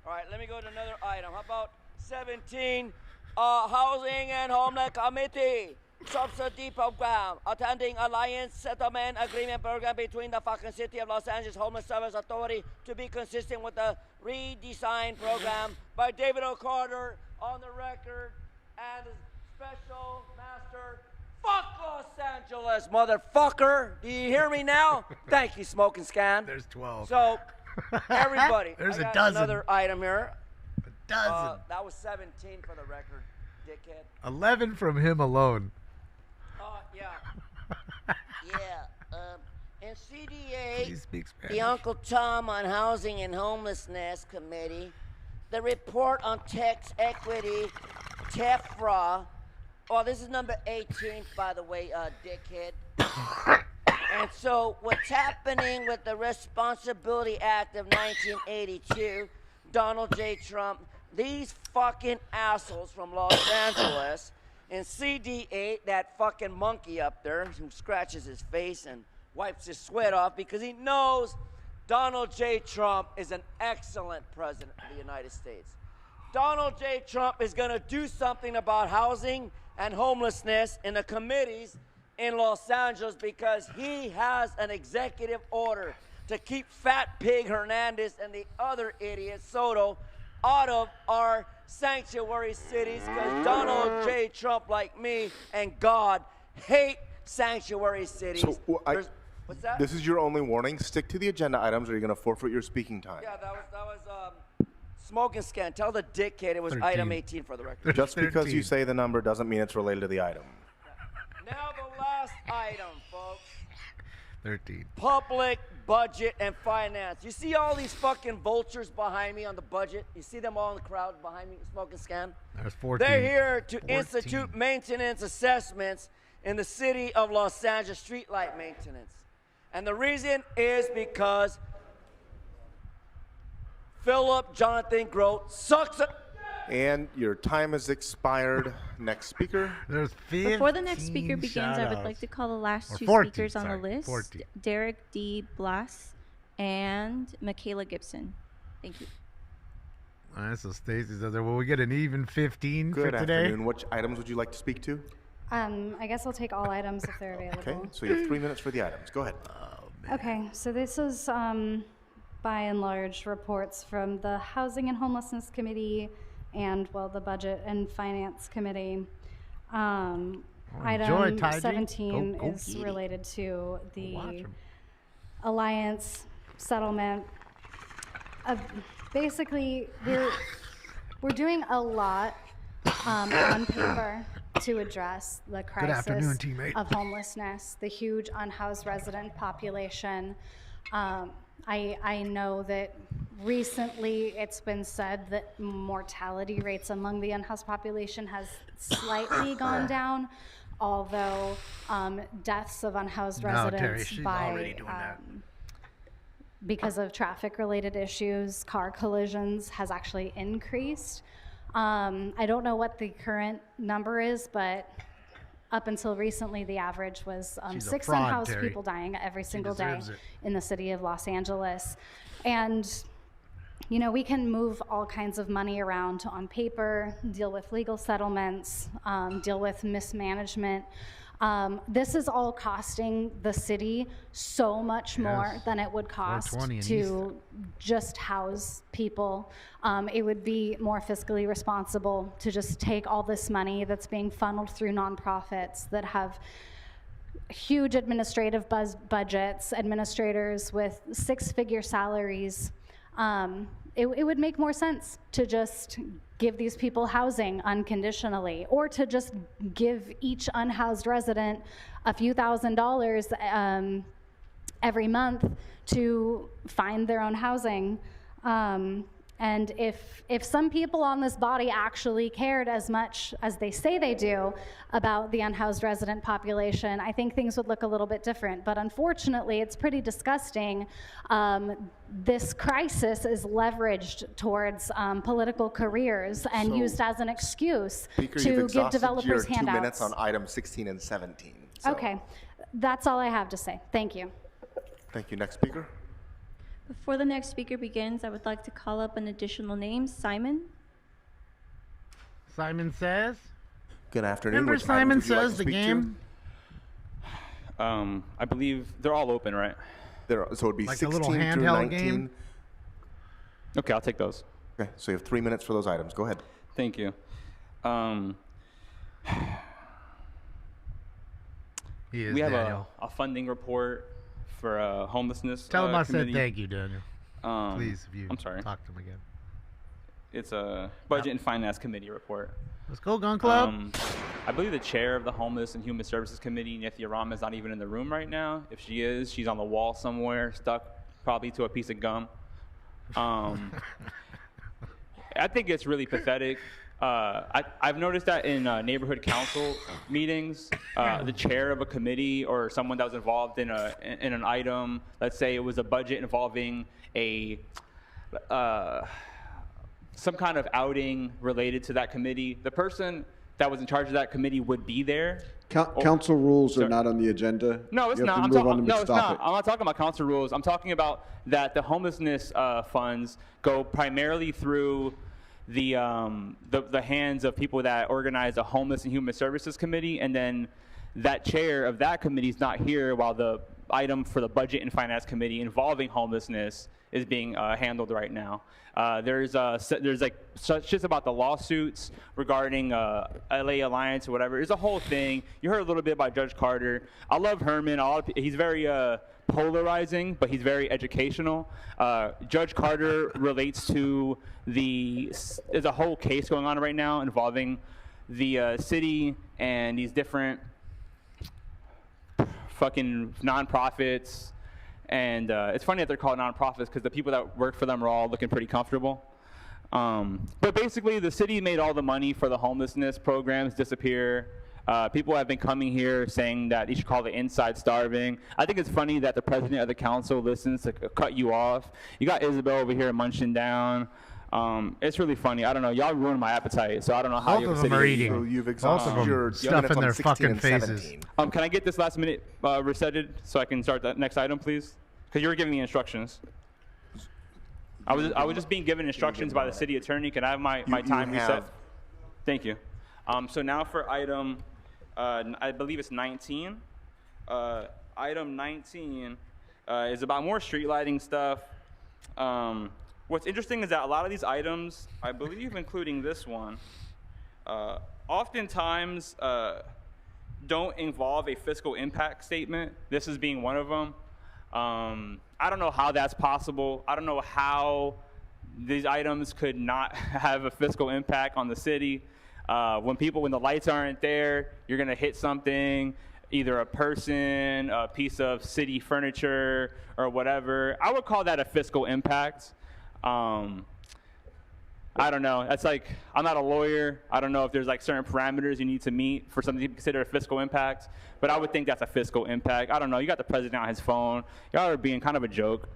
All right, let me go to another item. How about 17? Housing and Homeland Committee subsidy program, attending Alliance Settlement Agreement program between the fucking City of Los Angeles Homeless Service Authority to be consistent with the redesigned program by David O'Carter on the record and the special master. Fuck Los Angeles, motherfucker. Do you hear me now? Thank you, Smoking Scan. There's 12. So, everybody. There's I a got dozen. Another item here. A dozen. That was 17 for the record, dickhead. 11 from him alone. And CDA, He speaks the Spanish. Uncle Tom on Housing and Homelessness Committee, the report on tax equity, TEFRA. Oh, this is number 18, by the way, dickhead. And so what's happening with the Responsibility Act of 1982, Donald J. Trump, these fucking assholes from Los Angeles, and CD8, that fucking monkey up there who scratches his face and wipes his sweat off because he knows Donald J. Trump is an excellent president of the United States. Donald J. Trump is going to do something about housing and homelessness in the committees in Los Angeles because he has an executive order to keep Fat Pig Hernandez and the other idiot, Soto, out of our sanctuary cities because Donald J. Trump, like me and God, hate sanctuary cities. So, What's that? This is your only warning. Stick to the agenda items or you're going to forfeit your speaking time. Yeah, that was Smoking Scan. Tell the dickhead it was 13. item 18 for the record. Just because you say the number doesn't mean it's related to the item. Now the last item, folks. 13. Public budget and finance. You see all these fucking vultures behind me on the budget? You see them all in the crowd behind me, Smoking Scan? There's 14. They're here to 14. institute maintenance assessments in the city of Los Angeles, streetlight maintenance. And the reason is because Philip Jonathan Grote sucks at... And your time has expired. Next speaker. There's 15 Before the next speaker begins, I would shout-outs. like to call the last Or two 14, speakers on the sorry, list, 14. Derek D. Blas and Michaela Gibson. Thank you. All right, so Stacy says, will we get an even 15 Good for today? afternoon. Which items would you like to speak to? I guess I'll take all items if they're available. Okay, so you have 3 minutes for the items. Go ahead. Okay, so this is by and large reports from the Housing and Homelessness Committee and, well, the Budget and Finance Committee. enjoy, Item Taiji. 17 Go is get it. related to the watch 'em. alliance settlement. Basically, we're doing a lot on paper to address the crisis afternoon, teammate. of homelessness, the huge unhoused resident population. I know that recently it's been said that mortality rates among the unhoused population has slightly gone down, although deaths of unhoused No, Terry, residents she's by already doing that. because of traffic-related issues, car collisions has actually increased. I don't know what the current number is, but up until recently, the average was She's a 6 fraud, unhoused Terry. people dying every She single day deserves it. in the city of Los Angeles. And, you know, we can move all kinds of money around on paper, deal with legal settlements, deal with mismanagement. This is all costing the city so much more Yes. than it would cost 420 in to just house people. It would be more fiscally responsible to just take all this money that's being funneled through nonprofits that have huge administrative budgets, administrators with 6-figure salaries. It would make more sense to just give these people housing unconditionally, or to just give each unhoused resident a few $1,000s every month to find their own housing. And if some people on this body actually cared as much as they say they do about the unhoused resident population, I think things would look a little bit different. But unfortunately, it's pretty disgusting. This crisis is leveraged towards political careers and So, used as an excuse Speaker, to you've give exhausted developers your 2 handouts. minutes on items 16 and 17. So, Okay, that's all I have to say. Thank you. Thank you. Next speaker. Before the next speaker begins, I would like to call up an additional name, Simon. Simon Says. Good afternoon. Remember Which items Simon would you like to Says, the speak to? game? I believe they're all open, right? So it'd be Like a 16 little through handheld 19. game? Okay, I'll take those. Okay, so you have 3 minutes for those items. Go ahead. Thank you. He is We have Daniel. a funding report for homelessness. Tell him I committee. said thank you, Daniel. Um, Please, if you I'm sorry. talk to him again. It's a budget and finance committee report. Let's go, Gun Club. I believe the chair of the Homeless and Human Services Committee, Nithya Rama, is not even in the room right now. If she is, she's on the wall somewhere, stuck probably to a piece of gum. I think it's really pathetic. I've noticed that in neighborhood council meetings, the chair of a committee or someone that was involved in an item, let's say it was a budget involving a some kind of outing related to that committee, the person that was in charge of that committee would be there. Council rules are not on the agenda. No, it's You have not. to move on to No, it's stop not. it. I'm not talking about council rules. I'm talking about that the homelessness funds go primarily through the hands of people that organize a Homeless and Human Services Committee, and then that chair of that committee is not here while the item for the Budget and Finance Committee involving homelessness is being handled right now. There's like such just about the lawsuits regarding LA Alliance or whatever. There's a whole thing. You heard a little bit about Judge Carter. I love Herman. He's very polarizing, but he's very educational. Judge Carter relates to there's a whole case going on right now involving the city and these different fucking nonprofits. And it's funny that they're called nonprofits because the people that work for them are all looking pretty comfortable. But basically, the city made all the money for the homelessness programs disappear. People have been coming here saying that you should call it inside starving. I think it's funny that the president of the council listens to cut you off. You got Isabel over here munching down. It's really funny. I don't know. Y'all ruined my appetite, so I don't know how Both of them are eating. So you've Both exhausted of your them stuffing their 16 fucking and faces. 17. Can I get this last minute resetted so I can start the next item, please? Because you were giving me instructions. I was just being given instructions by the city attorney. Can I have my time reset? Thank you. So now for item, I believe it's 19. Item 19 is about more street lighting stuff. What's interesting is that a lot of these items, I believe including this one, oftentimes don't involve a fiscal impact statement. This is being one of them. I don't know how that's possible. I don't know how these items could not have a fiscal impact on the city. When the lights aren't there, you're gonna hit something, either a person, a piece of city furniture, or whatever. I would call that a fiscal impact. I don't know. That's like, I'm not a lawyer. I don't know if there's like certain parameters you need to meet for something to be considered a fiscal impact, but I would think that's a fiscal impact. I don't know. You got the president on his phone. Y'all are being kind of a joke.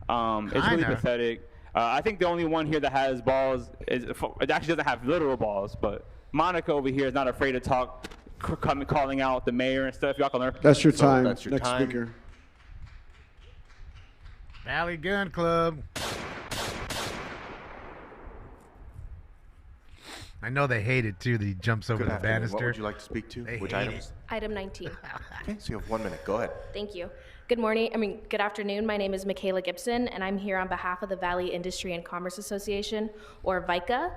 It's really pathetic. I think the only one here that has balls it actually doesn't have literal balls, but Monica over here is not afraid to talk, calling out the mayor and stuff. Y'all can learn. That's your time. That's your Next time. speaker. Valley Gun Club. I know they hate it too that he jumps over Good the afternoon. banister. What would you like to speak to? They Which hate items? Item 19. Okay, so you have 1 minute. Go ahead. Thank you. Good afternoon. My name is Michaela Gibson, and I'm here on behalf of the Valley Industry and Commerce Association, or VICA.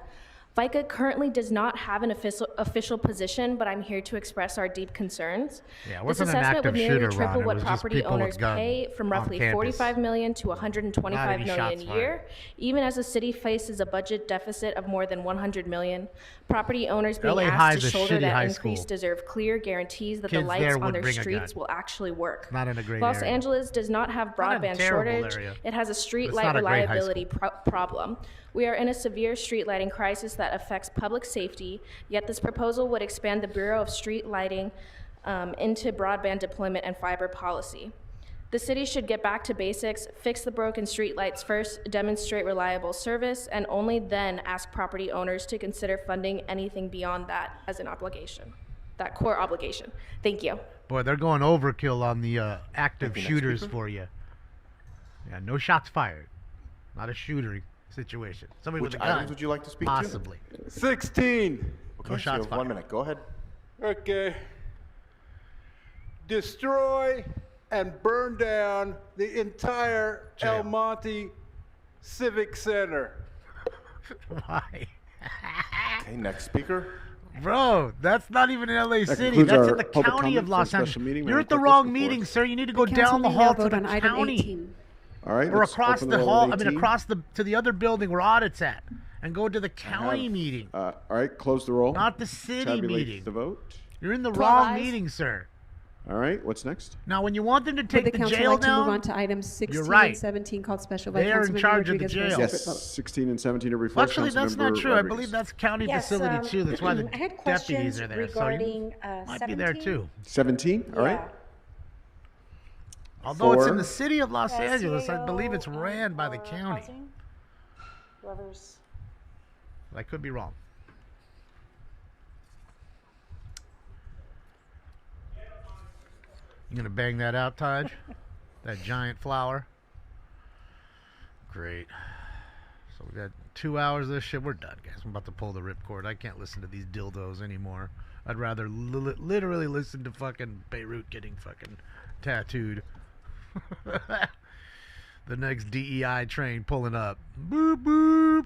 FICA currently does not have an official position, but I'm here to express our deep concerns. Yeah, it This wasn't an assessment active would nearly shooter, triple Ron. It what was just property people with owners guns pay from on roughly campus. 45 million to 125 Not any million shots a year, even as the city faces a budget deficit of more than 100 million. Property owners being LA asked High's to a shoulder shitty that high increase school. deserve clear guarantees that the Kids lights there on would their bring a streets gun. will actually work. Not in a great Los area. Angeles does not have Not a broadband terrible shortage. area. It has a street It's light not a great high reliability problem. We are in a severe street lighting crisis that affects public safety, yet this proposal would expand the Bureau of Street Lighting into broadband deployment and fiber policy. The city should get back to basics, fix the broken streetlights first, demonstrate reliable service, and only then ask property owners to consider funding anything beyond that as an obligation, that core obligation. Thank you. Boy, they're going overkill on the active Thank you, next shooters speaker. for you. Yeah, no shots fired. Not a shooting situation. Somebody Which with a gun. items would you like to speak to? Possibly. 16. Okay, No so shots you have 1 minute. Go ahead. Okay. Destroy and burn down the entire El Monte Civic Center. Why? Okay, next speaker. Bro, that's not even in LA That City. concludes That's our in the public county of comment Los for Angeles. special meeting. You're Madam at the Clerk, wrong what's the meeting, floor? sir. You need to go Council down the may hall now to vote the on item county. 18. All right. Or let's across open the roll hall, on I mean 18. across to the other building where audit's at. And go to the I county have, meeting. All right, close the roll. Not the city Tabulate meeting. the vote. You're in the 12 wrong ayes. meeting, sir. All right, what's next? Now, when you want them to Would take the the council jail like to move down, on to items 16 right. and 17 called special by They are in Councilman charge of the Rodriguez for a jail. separate Yes, vote? 16 and 17 are before Well, actually, that's not Councilmember true. I Rodriguez. believe that's county Yes, facility too. That's why the I had deputies questions are there. regarding so you might 17. be there too. 17, all right. Yeah. Although it's in For- the city of Los Angeles, I CAO, believe it's ran by the county. housing? Whoever's I could be wrong. You gonna bang that out, Taj? That giant flower? Great. So we got 2 hours of this shit. We're done, guys. I'm about to pull the ripcord. I can't listen to these dildos anymore. I'd rather literally listen to fucking Beirut getting fucking tattooed. The next DEI train pulling up. Boop, boop.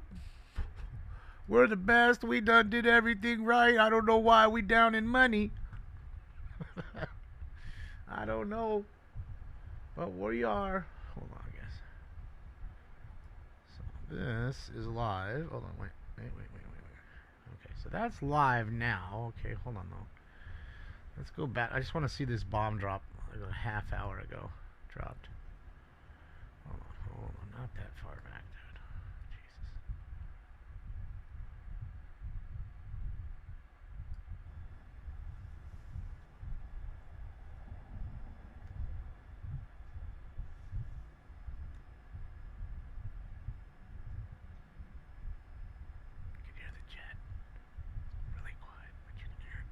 We're the best. We done did everything right. I don't know why we down in money. I don't know. But we are. Hold on, guys. So this is live. Hold on, wait. Okay, so that's live now. Okay, hold on though. Let's go back. I just want to see this bomb drop like a half hour ago. Dropped. Hold on. Not that far back, dude. Jesus. You can hear the jet. Really quiet, but you can hear it.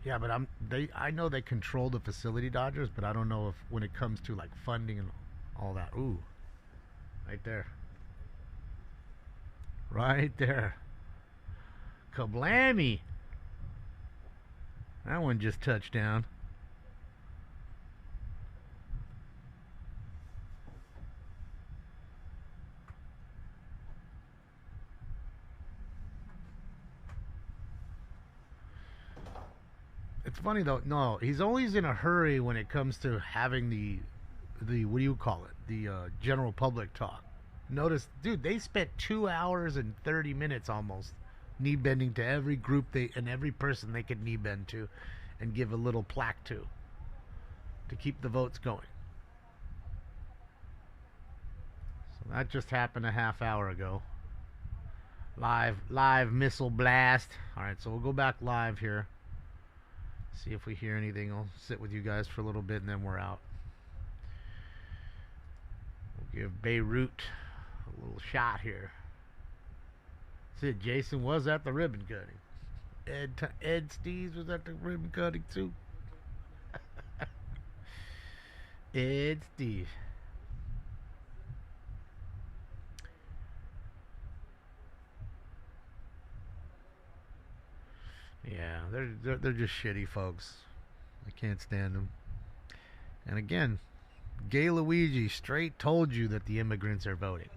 Yeah, but I know they control the facility, Dodgers, but I don't know if when it comes to like funding and all that. Ooh. Right there. Right there. Kablammy. That one just touched down. It's funny though. No, he's always in a hurry when it comes to having the what do you call it? The general public talk. Notice, dude, they spent 2 hours and 30 minutes almost knee bending to every group and every person they could knee bend to, and give a little plaque to keep the votes going. So that just happened a half hour ago. Live missile blast. All right, so we'll go back live here. See if we hear anything. I'll sit with you guys for a little bit and then we're out. We'll give Beirut a little shot here. See, Jason was at the ribbon cutting. Ed Steves was at the ribbon cutting too. Ed Steve. Yeah, they're just shitty folks. I can't stand them. And again, Gay Luigi straight told you that the immigrants are voting.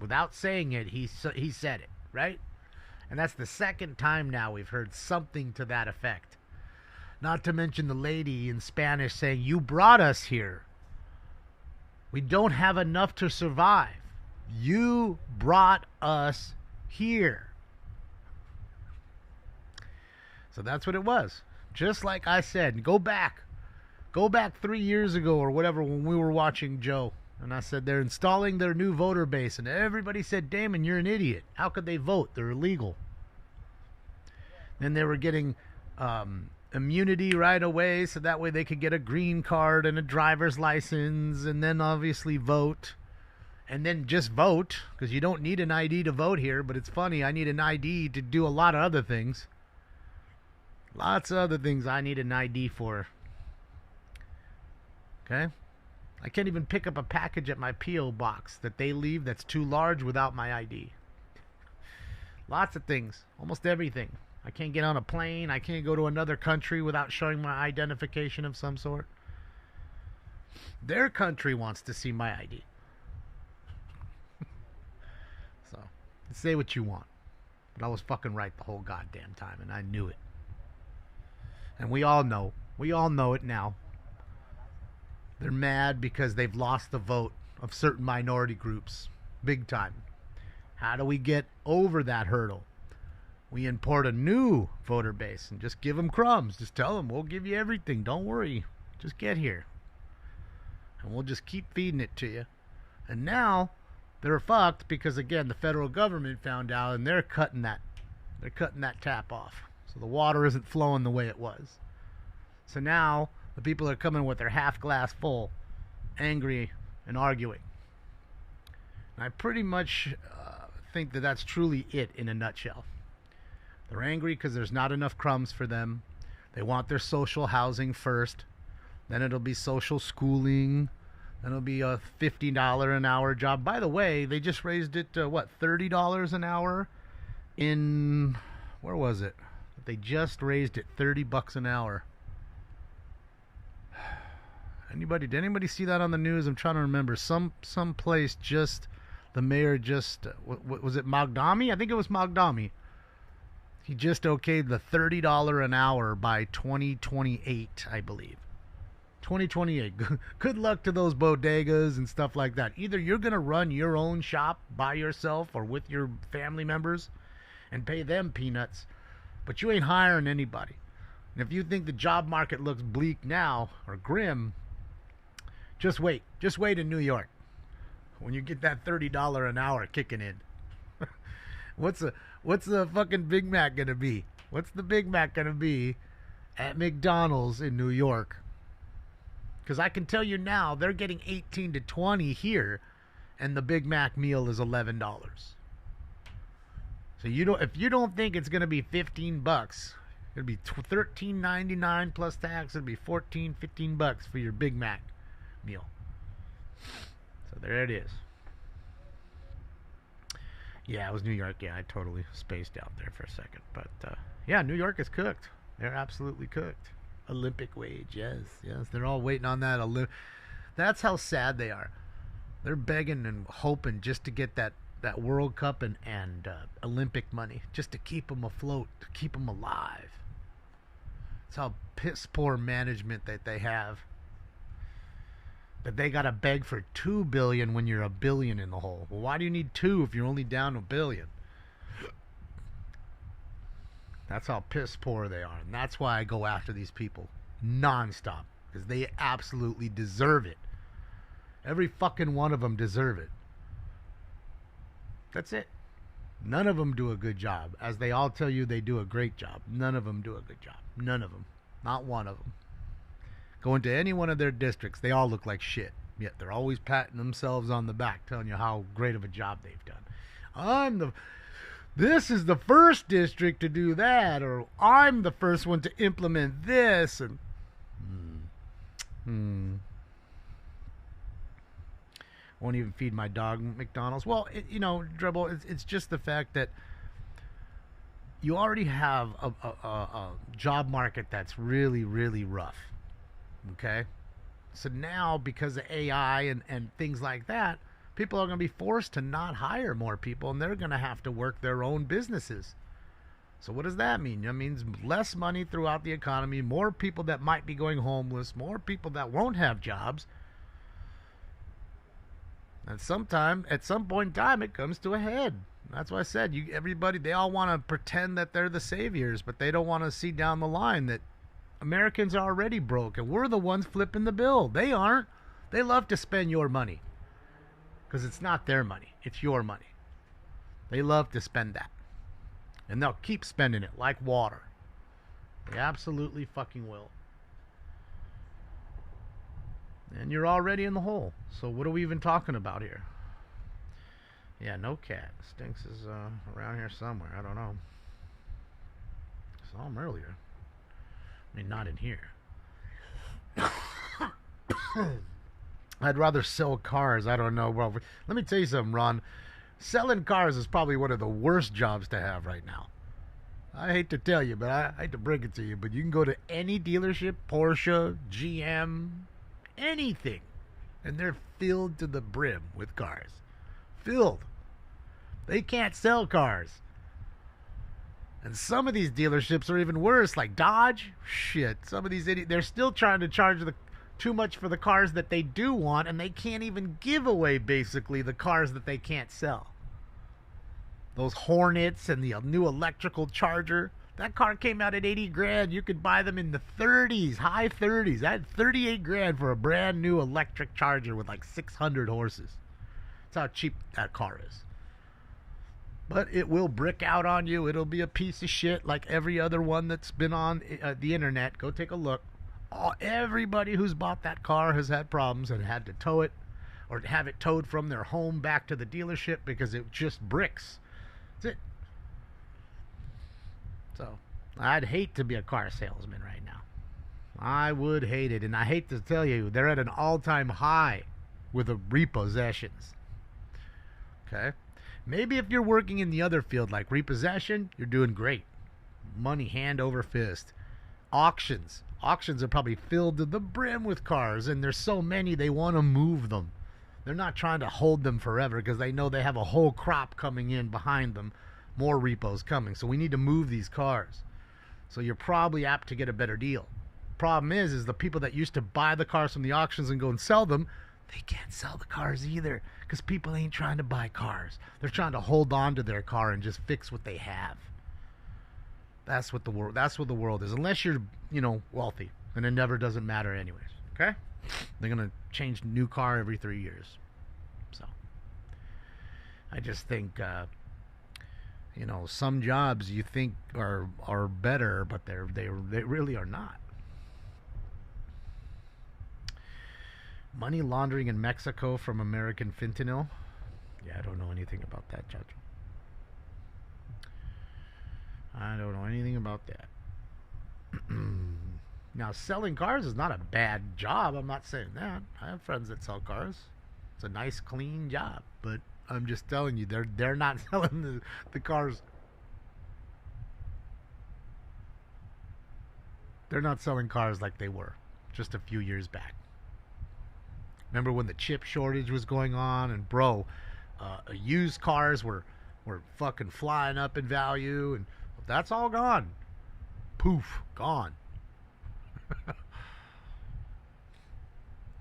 Without saying it, he said it, right? And that's the second time now we've heard something to that effect. Not to mention the lady in Spanish saying, "You brought us here. We don't have enough to survive. You brought us here." So that's what it was. Just like I said, go back 3 years ago or whatever when we were watching Joe. And I said, they're installing their new voter base. And everybody said, Damon, you're an idiot. How could they vote? They're illegal. Then they were getting immunity right away, so that way they could get a green card and a driver's license, and then obviously vote. And then just vote, because you don't need an ID to vote here. But it's funny, I need an ID to do a lot of other things. Lots of other things I need an ID for. Okay? I can't even pick up a package at my P.O. box that they leave that's too large without my ID. Lots of things. Almost everything. I can't get on a plane. I can't go to another country without showing my identification of some sort. Their country wants to see my ID. So, say what you want. But I was fucking right the whole goddamn time, and I knew it. And we all know. We all know it now. They're mad because they've lost the vote of certain minority groups. Big time. How do we get over that hurdle? We import a new voter base and just give them crumbs. Just tell them, we'll give you everything. Don't worry. Just get here. And we'll just keep feeding it to you. And now they're fucked because, again, the federal government found out and they're cutting that tap off. So the water isn't flowing the way it was. So now the people are coming with their half glass full, angry and arguing. And I pretty much think that that's truly it in a nutshell. They're angry because there's not enough crumbs for them. They want their social housing first. Then it'll be social schooling. Then it'll be a $50 an hour job. By the way, they just raised it to, $30 an hour in, where was it? They just raised it $30 an hour. Did anybody see that on the news? I'm trying to remember. Some place just, the mayor just, was it Mogdami? I think it was Mogdami. He just okayed the $30 an hour by 2028, I believe. 2028. Good luck to those bodegas and stuff like that. Either you're going to run your own shop by yourself or with your family members and pay them peanuts, but you ain't hiring anybody. And if you think the job market looks bleak now or grim, just wait. Just wait in New York when you get that $30 an hour kicking in. What's the fucking Big Mac gonna be? What's the Big Mac gonna be at McDonald's in New York? Because I can tell you now, they're getting 18 to 20 here, and the Big Mac meal is $11. So if you don't think it's gonna be $15, it'll be $13.99 plus tax. It'll be $15 for your Big Mac meal. So there it is. Yeah, it was New York. Yeah, I totally spaced out there for a second. But, yeah, New York is cooked. They're absolutely cooked. Olympic wage, yes. They're all waiting on that. That's how sad they are. They're begging and hoping just to get that World Cup and Olympic money, just to keep them afloat, to keep them alive. That's how piss-poor management that they have. That they got to beg for $2 billion when you're $1 billion in the hole. Well, why do you need 2 if you're only down $1 billion? That's how piss poor they are. And that's why I go after these people nonstop. Because they absolutely deserve it. Every fucking one of them deserve it. That's it. None of them do a good job. As they all tell you they do a great job. None of them do a good job. None of them. Not one of them. Go into any one of their districts, they all look like shit. Yet they're always patting themselves on the back, telling you how great of a job they've done. This is the first district to do that, or I'm the first one to implement this, and won't even feed my dog McDonald's. Well, Dribble, it's just the fact that you already have a job market that's really, really rough. Okay? So now, because of AI and things like that, people are going to be forced to not hire more people, and they're going to have to work their own businesses. So what does that mean? That means less money throughout the economy, more people that might be going homeless, more people that won't have jobs. And at some point in time, it comes to a head. That's why I said, everybody, they all want to pretend that they're the saviors, but they don't want to see down the line that Americans are already broke, and we're the ones flipping the bill. They aren't. They love to spend your money because it's not their money. It's your money. They love to spend that. And they'll keep spending it like water. They absolutely fucking will. And you're already in the hole. So what are we even talking about here? Yeah, no cat. Stinks is around here somewhere. I don't know. Saw him earlier. I mean, not in here. I'd rather sell cars. I don't know. Well, let me tell you something, Ron. Selling cars is probably one of the worst jobs to have right now. I hate to tell you, but I hate to break it to you, but you can go to any dealership, Porsche, GM, anything, and they're filled to the brim with cars. Filled. They can't sell cars. And some of these dealerships are even worse, like Dodge. Shit, some of these idiots, they're still trying to charge too much for the cars that they do want, and they can't even give away, basically, the cars that they can't sell. Those Hornets and the new electrical Charger, that car came out at 80 grand. You could buy them in the 30s, high 30s. I had 38 grand for a brand new electric Charger with like 600 horses. That's how cheap that car is. But it will brick out on you. It'll be a piece of shit like every other one that's been on the internet. Go take a look. Everybody who's bought that car has had problems and had to tow it or have it towed from their home back to the dealership because it just bricks. That's it. So, I'd hate to be a car salesman right now. I would hate it. And I hate to tell you, they're at an all-time high with the repossessions. Okay? Maybe if you're working in the other field like repossession, you're doing great. Money hand over fist. Auctions. Auctions are probably filled to the brim with cars, and there's so many they want to move them. They're not trying to hold them forever because they know they have a whole crop coming in behind them. More repos coming. So we need to move these cars. So you're probably apt to get a better deal. Problem is the people that used to buy the cars from the auctions and go and sell them, they can't sell the cars either because people ain't trying to buy cars. They're trying to hold on to their car and just fix what they have. That's what the world is. Unless you're, wealthy, and it never doesn't matter anyways. Okay? They're gonna change new car every 3 years. So I just think some jobs you think are better, but they really are not. Money laundering in Mexico from American fentanyl. Yeah, I don't know anything about that, Judge. I don't know anything about that. Now, selling cars is not a bad job. I'm not saying that. I have friends that sell cars. It's a nice, clean job. But I'm just telling you, they're not selling the cars. They're not selling cars like they were just a few years back. Remember when the chip shortage was going on, and used cars were fucking flying up in value, and that's all gone. Poof, gone.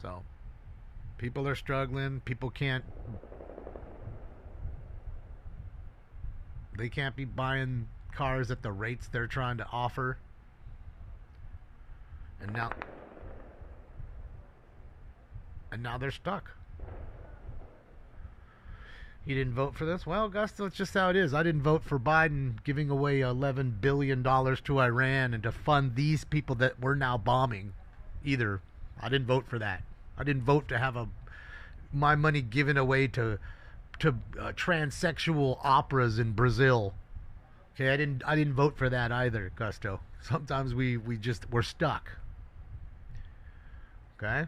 So, people are struggling. People can't be buying cars at the rates they're trying to offer. And now they're stuck. You didn't vote for this? Well, Gus, that's just how it is. I didn't vote for Biden giving away $11 billion to Iran and to fund these people that we're now bombing either. I didn't vote for that. I didn't vote to have my money given away to transsexual operas in Brazil. Okay, I didn't vote for that either, Gusto. Sometimes we're stuck. Okay?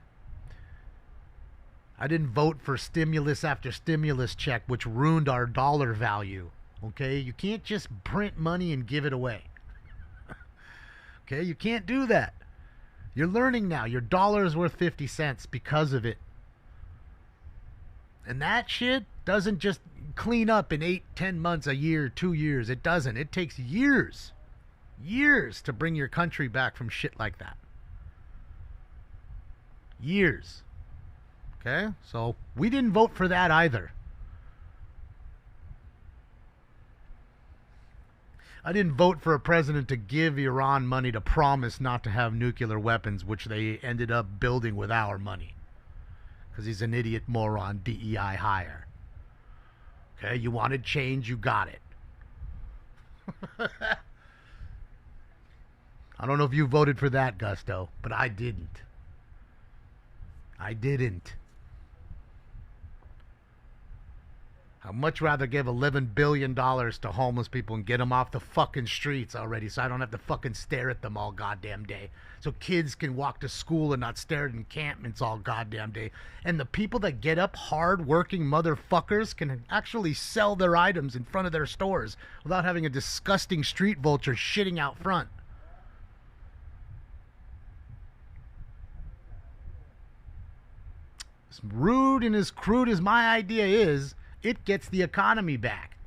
I didn't vote for stimulus after stimulus check, which ruined our dollar value. Okay? You can't just print money and give it away. Okay? You can't do that. You're learning now. Your dollar is worth 50 cents because of it. And that shit doesn't just clean up in 8, 10 months, a year, 2 years. It doesn't. It takes years. Years to bring your country back from shit like that. Years. Okay? So we didn't vote for that either. I didn't vote for a president to give Iran money to promise not to have nuclear weapons, which they ended up building with our money. Because he's an idiot, moron, DEI hire. Okay, you wanted change, you got it. I don't know if you voted for that, Gusto, but I didn't. I didn't. I'd much rather give $11 billion to homeless people and get them off the fucking streets already so I don't have to fucking stare at them all goddamn day. So kids can walk to school and not stare at encampments all goddamn day. And the people that get up, hard-working motherfuckers, can actually sell their items in front of their stores without having a disgusting street vulture shitting out front. As rude and as crude as my idea is, it gets the economy back.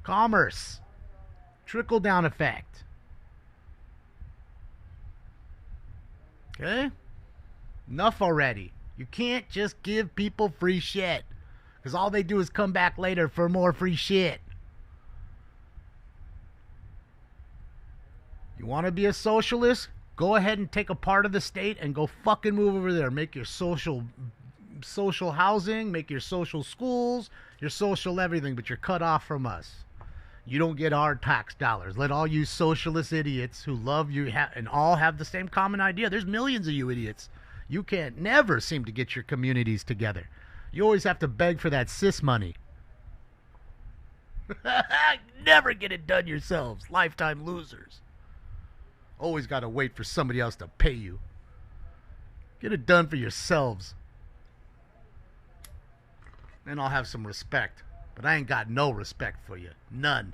Commerce. Trickle-down effect. Okay? Enough already. You can't just give people free shit. Because all they do is come back later for more free shit. You want to be a socialist? Go ahead and take a part of the state and go fucking move over there. Make your social housing, make your social schools, your social everything, but you're cut off from us. You don't get our tax dollars. Let all you socialist idiots who love you and all have the same common idea. There's millions of you idiots. You can't never seem to get your communities together. You always have to beg for that cis money. Never get it done yourselves. Lifetime losers. Always got to wait for somebody else to pay you. Get it done for yourselves. Then I'll have some respect. But I ain't got no respect for you. None.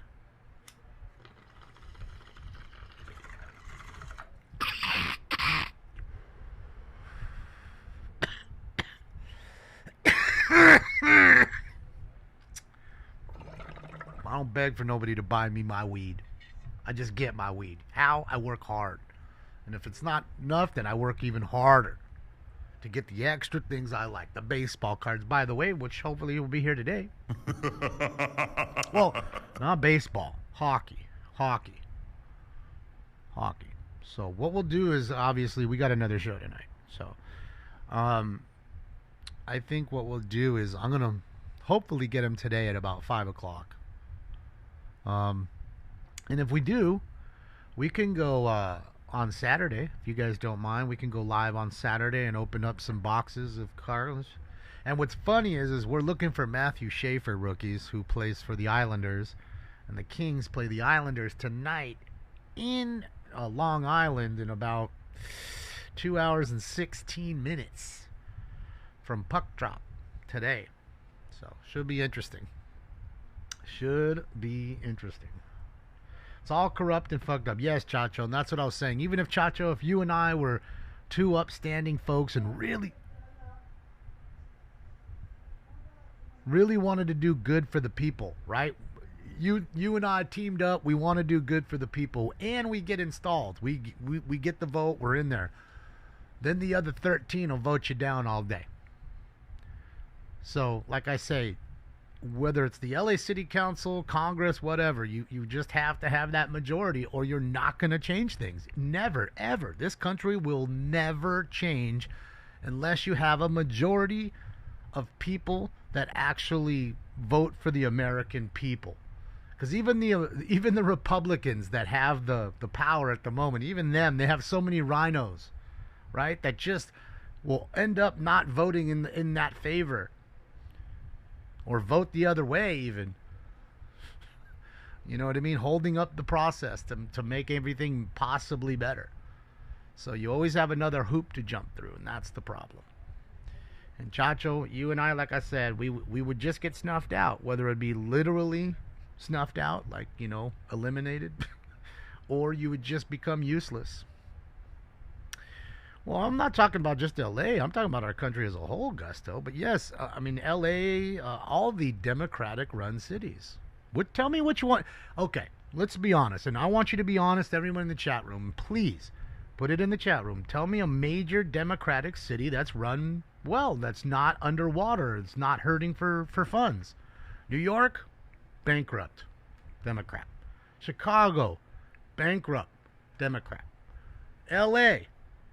I don't beg for nobody to buy me my weed. I just get my weed. How? I work hard. And if it's not enough, then I work even harder to get the extra things I like. The baseball cards, by the way, which hopefully will be here today. Well, not baseball. Hockey. So what we'll do is, obviously, we got another show tonight. So I think what we'll do is I'm going to hopefully get him today at about 5 o'clock. And if we do, we can go on Saturday, if you guys don't mind. We can go live on Saturday and open up some boxes of cards. And what's funny is we're looking for Matthew Schaefer rookies who plays for the Islanders. And the Kings play the Islanders tonight in Long Island in about 2 hours and 16 minutes from puck drop today. So, should be interesting. It's all corrupt and fucked up. Yes, Chacho, and that's what I was saying. Even if, Chacho, if you and I were two upstanding folks and really wanted to do good for the people, right? You and I teamed up. We want to do good for the people, and we get installed. We get the vote. We're in there. Then the other 13 will vote you down all day. So, like I say, whether it's the LA City Council, Congress, whatever, you just have to have that majority or you're not going to change things. Never, ever. This country will never change unless you have a majority of people that actually vote for the American people. Because even the Republicans that have the power at the moment, even them, they have so many rhinos, right, that just will end up not voting in that favor. Or vote the other way even. You know what I mean? Holding up the process to make everything possibly better. So you always have another hoop to jump through, and that's the problem. And Chacho, you and I, like I said, we would just get snuffed out, whether it be literally snuffed out, like, eliminated, or you would just become useless. Well, I'm not talking about just LA. I'm talking about our country as a whole, Gusto. But yes, I mean, LA, all the Democratic-run cities. Tell me what you want. Okay, let's be honest. And I want you to be honest, everyone in the chat room. Please put it in the chat room. Tell me a major Democratic city that's run well, that's not underwater, it's not hurting for funds. New York, bankrupt, Democrat. Chicago, bankrupt, Democrat. LA,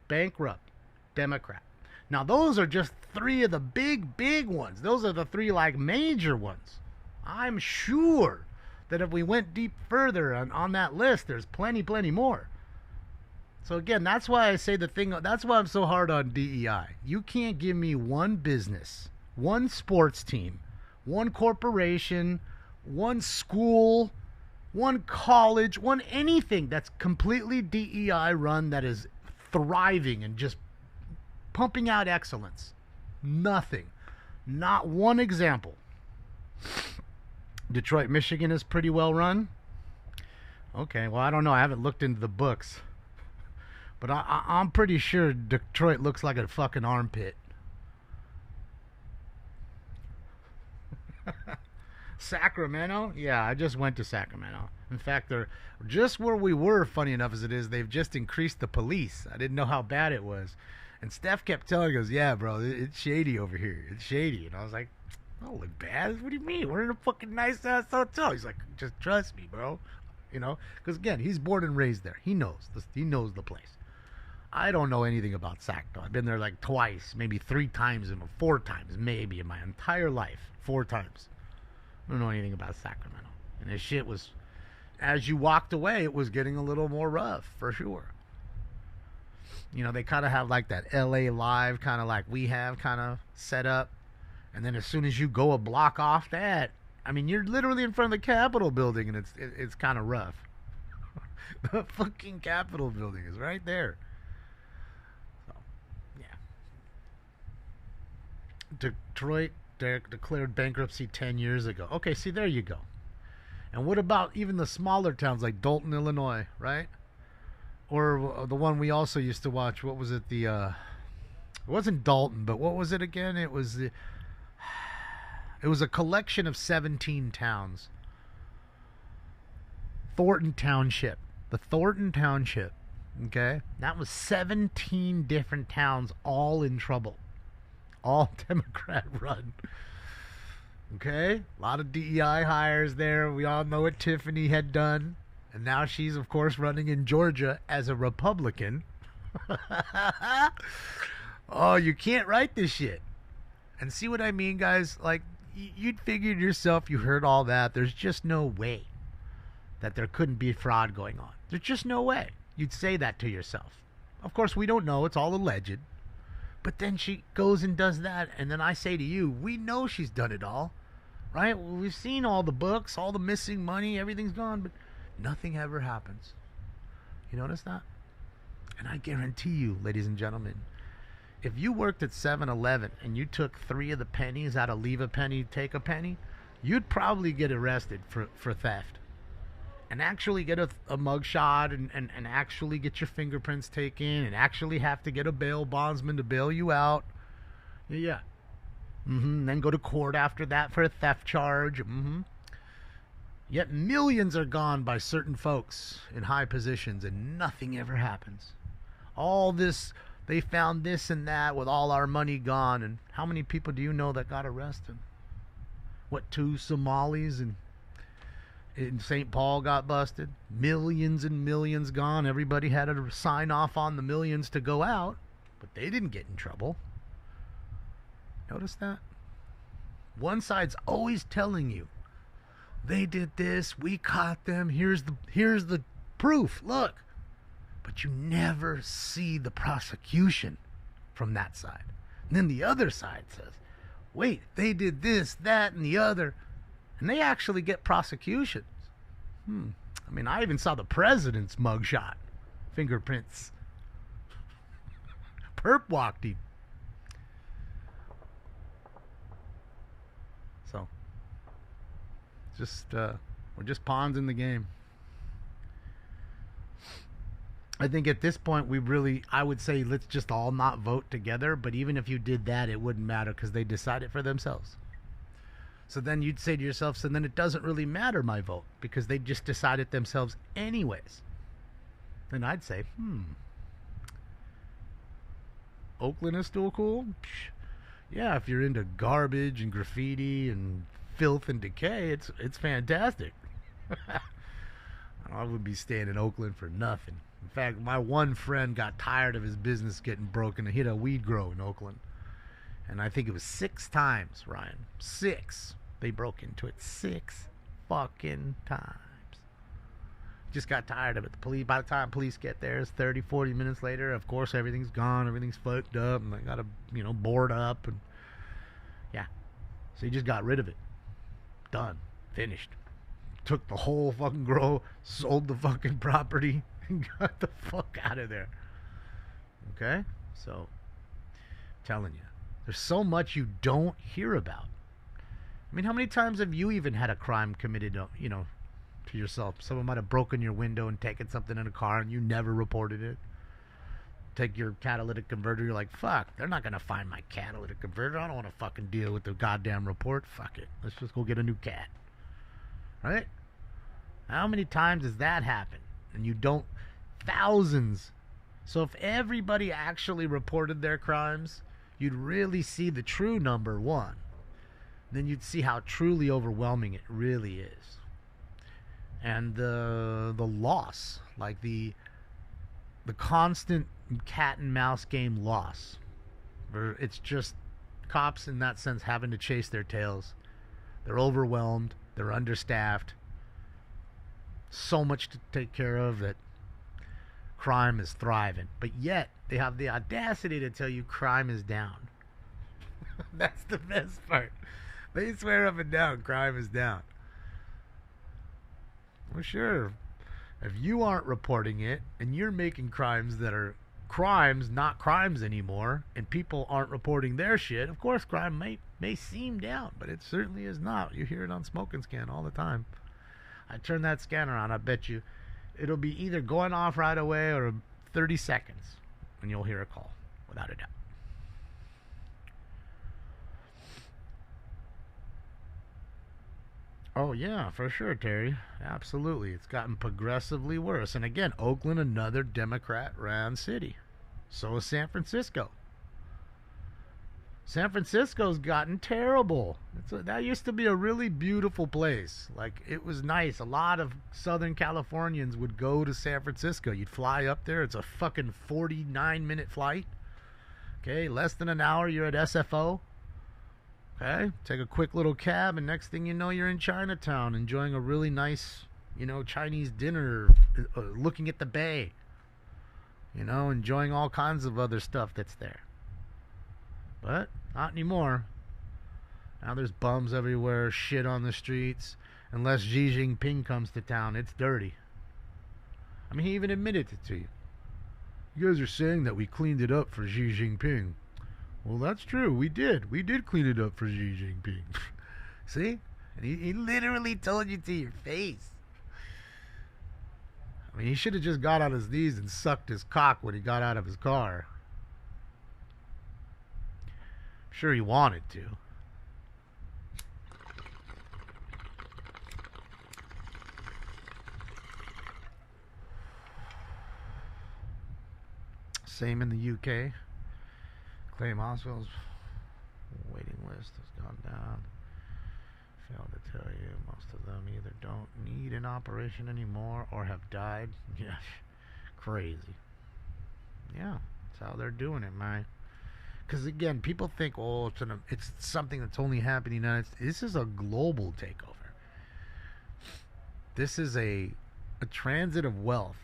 bankrupt, Democrat. Now, those are just three of the big ones. Those are the three, like, major ones. I'm sure that if we went deep further on that list, there's plenty more. So, again, that's why I say that's why I'm so hard on DEI. You can't give me one business, one sports team, one corporation, one school, one college, one anything that's completely DEI run that is thriving and just pumping out excellence. Nothing. Not one example. Detroit, Michigan is pretty well run. Okay, well, I don't know. I haven't looked into the books. But I'm pretty sure Detroit looks like a fucking armpit. Sacramento? Yeah, I just went to Sacramento. In fact, they're just where we were, funny enough as it is, they've just increased the police. I didn't know how bad it was. And Steph kept telling us, yeah, bro, it's shady over here. It's shady. And I was like, don't look bad. What do you mean? We're in a fucking nice-ass hotel. He's like, just trust me, bro. You know? Because, again, he's born and raised there. He knows. He knows the place. I don't know anything about Sac, though. I've been there like twice, maybe 3 times, 4 times, maybe in my entire life. 4 times. I don't know anything about Sacramento. And this shit was, as you walked away, it was getting a little more rough, for sure. You know, they kind of have like that LA Live, kind of like we have kind of set up. And then as soon as you go a block off that, I mean, you're literally in front of the Capitol building, and it's kind of rough. The fucking Capitol building is right there. Detroit declared bankruptcy 10 years ago. Okay, see, there you go. And what about even the smaller towns like Dalton, Illinois, right? Or the one we also used to watch. What was it? It wasn't Dalton, but what was it again? It was a collection of 17 towns. Thornton Township. The Thornton Township. Okay? That was 17 different towns all in trouble. All Democrat run. Okay? A lot of DEI hires there. We all know what Tiffany had done. And now she's, of course, running in Georgia as a Republican. Oh, you can't write this shit. And see what I mean, guys? Like, you'd figured yourself, you heard all that. There's just no way that there couldn't be fraud going on. There's just no way. You'd say that to yourself. Of course, we don't know. It's all alleged. But then she goes and does that, and then I say to you, we know she's done it all, right? We've seen all the books, all the missing money, everything's gone, but nothing ever happens. You notice that? And I guarantee you, ladies and gentlemen, if you worked at 7-Eleven and you took 3 of the pennies out of leave a penny, take a penny, you'd probably get arrested for theft. And actually get a mugshot and actually get your fingerprints taken and actually have to get a bail bondsman to bail you out. Yeah. Then go to court after that for a theft charge. Yet millions are gone by certain folks in high positions and nothing ever happens. All this, they found this and that with all our money gone. And how many people do you know that got arrested? What, 2 Somalis in St. Paul got busted? Millions and millions gone. Everybody had to sign off on the millions to go out, but they didn't get in trouble. Notice that? One side's always telling you, they did this, we caught them, here's the proof, look. But you never see the prosecution from that side. And then the other side says, wait, they did this, that, and the other. And they actually get prosecutions. I mean, I even saw the president's mugshot. Fingerprints. Perp walked him. So, we're just pawns in the game. I think at this point I would say let's just all not vote together, but even if you did that, it wouldn't matter because they decide it for themselves. So then you'd say to yourself, so then it doesn't really matter my vote because they just decide it themselves anyways. Then I'd say, Oakland is still cool? Yeah, if you're into garbage and graffiti and filth and decay, it's fantastic. I would be staying in Oakland for nothing. In fact, my one friend got tired of his business getting broken. He had a weed grow in Oakland. And I think it was 6 times, Ryan. 6. They broke into it 6 fucking times. Just got tired of it. By the time police get there, it's 30, 40 minutes later. Of course, everything's gone. Everything's fucked up. And they got to, board up. And yeah. So he just got rid of it. Done. Finished. Took the whole fucking grow, sold the fucking property, and got the fuck out of there. Okay? So, telling you. There's so much you don't hear about. I mean, how many times have you even had a crime committed, to yourself? Someone might have broken your window and taken something in a car and you never reported it. Take your catalytic converter, you're like, fuck, they're not going to find my catalytic converter. I don't want to fucking deal with the goddamn report. Fuck it. Let's just go get a new cat. Right? How many times has that happened? And you don't... Thousands. So if everybody actually reported their crimes, you'd really see the true number, one. Then you'd see how truly overwhelming it really is. And the loss, like the constant cat and mouse game loss. Where it's just cops in that sense having to chase their tails. They're overwhelmed. They're understaffed. So much to take care of that crime is thriving. But yet, they have the audacity to tell you crime is down. That's the best part. They swear up and down crime is down. Well, sure. If you aren't reporting it and you're making crimes that are crimes, not crimes anymore, and people aren't reporting their shit, of course crime may seem down, but it certainly is not. You hear it on Smoke and Scan all the time. I turn that scanner on, I bet you it'll be either going off right away or 30 seconds and you'll hear a call, without a doubt. Oh, yeah, for sure, Terry. Absolutely. It's gotten progressively worse. And again, Oakland, another Democrat-ran city. So is San Francisco. San Francisco's gotten terrible. That used to be a really beautiful place. Like, it was nice. A lot of Southern Californians would go to San Francisco. You'd fly up there. It's a fucking 49-minute flight. Okay, less than an hour, you're at SFO. Okay, take a quick little cab, and next thing you know, you're in Chinatown enjoying a really nice, Chinese dinner, looking at the bay. Enjoying all kinds of other stuff that's there. But not anymore. Now there's bums everywhere, shit on the streets. Unless Xi Jinping comes to town, it's dirty. I mean, he even admitted it to you. You guys are saying that we cleaned it up for Xi Jinping. Well, that's true. We did. We did clean it up for Xi Jinping. See? And he literally told you to your face. I mean, he should have just got on his knees and sucked his cock when he got out of his car. I'm sure he wanted to. Same in the UK. Claim hospitals waiting list has gone down. Failed to tell you, most of them either don't need an operation anymore or have died. Yeah, crazy. Yeah, that's how they're doing it, man. Because again, people think, oh, it's something that's only happening in the United States. This is a global takeover. This is a transit of wealth.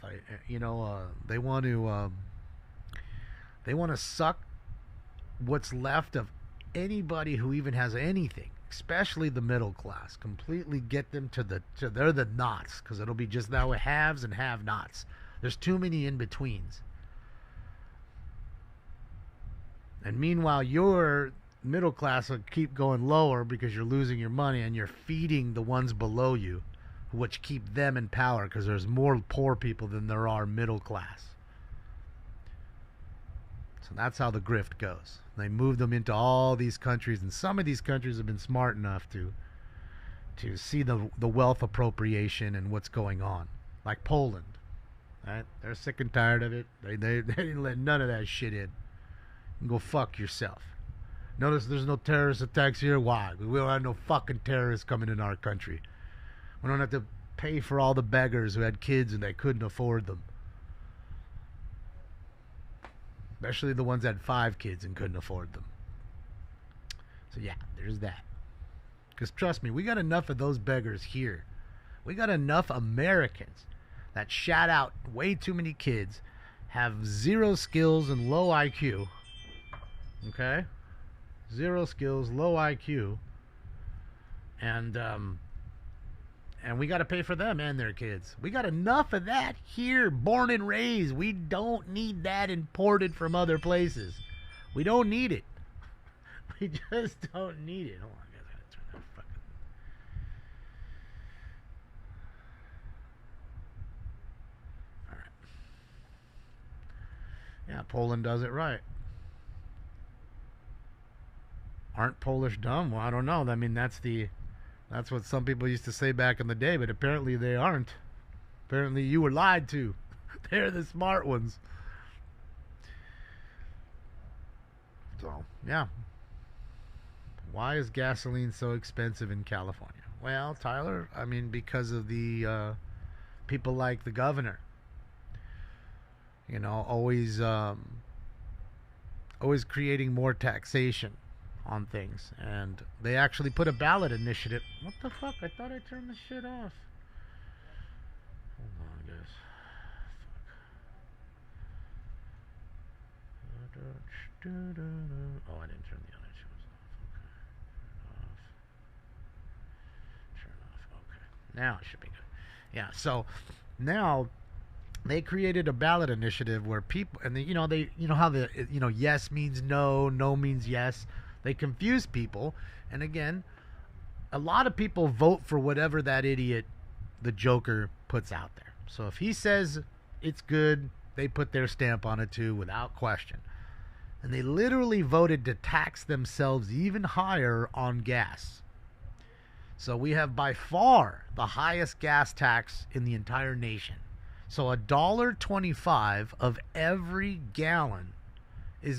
They want to suck what's left of anybody who even has anything, especially the middle class, completely get them they're the knots, because it'll be just now haves and have-nots. There's too many in-betweens. And meanwhile, your middle class will keep going lower because you're losing your money and you're feeding the ones below you, which keep them in power because there's more poor people than there are middle class. So that's how the grift goes. They move them into all these countries, and some of these countries have been smart enough to see the wealth appropriation and what's going on. Like Poland. Right? They're sick and tired of it. They didn't let none of that shit in. You can go fuck yourself. Notice there's no terrorist attacks here. Why? We don't have no fucking terrorists coming in our country. We don't have to pay for all the beggars who had kids and they couldn't afford them. Especially the ones that had 5 kids and couldn't afford them. So yeah, there's that. Because trust me, we got enough of those beggars here. We got enough Americans that shat out way too many kids, have 0 skills and low IQ. Okay? 0 skills, low IQ. And we got to pay for them and their kids. We got enough of that here, born and raised. We don't need that imported from other places. We don't need it. We just don't need it. Hold on, guys. I gotta turn that fucking... All right. Yeah, Poland does it right. Aren't Polish dumb? Well, I don't know. I mean, that's what some people used to say back in the day, but apparently they aren't. Apparently you were lied to. They're the smart ones. So, yeah. Why is gasoline so expensive in California? Well, Tyler, I mean, because of the people like the governor. You know, always creating more taxation on things, and they actually put a ballot initiative. What the fuck? I thought I turned the shit off. Hold on, guys. Fuck. Oh, I didn't turn the other shows off. Okay. Turn off. Okay. Now it should be good. Yeah. So now they created a ballot initiative where people, and you know how yes means no, no means yes. They confuse people, and again, a lot of people vote for whatever that idiot, the Joker, puts out there. So if he says it's good, they put their stamp on it too, without question. And they literally voted to tax themselves even higher on gas. So we have by far the highest gas tax in the entire nation. So $1.25 of every gallon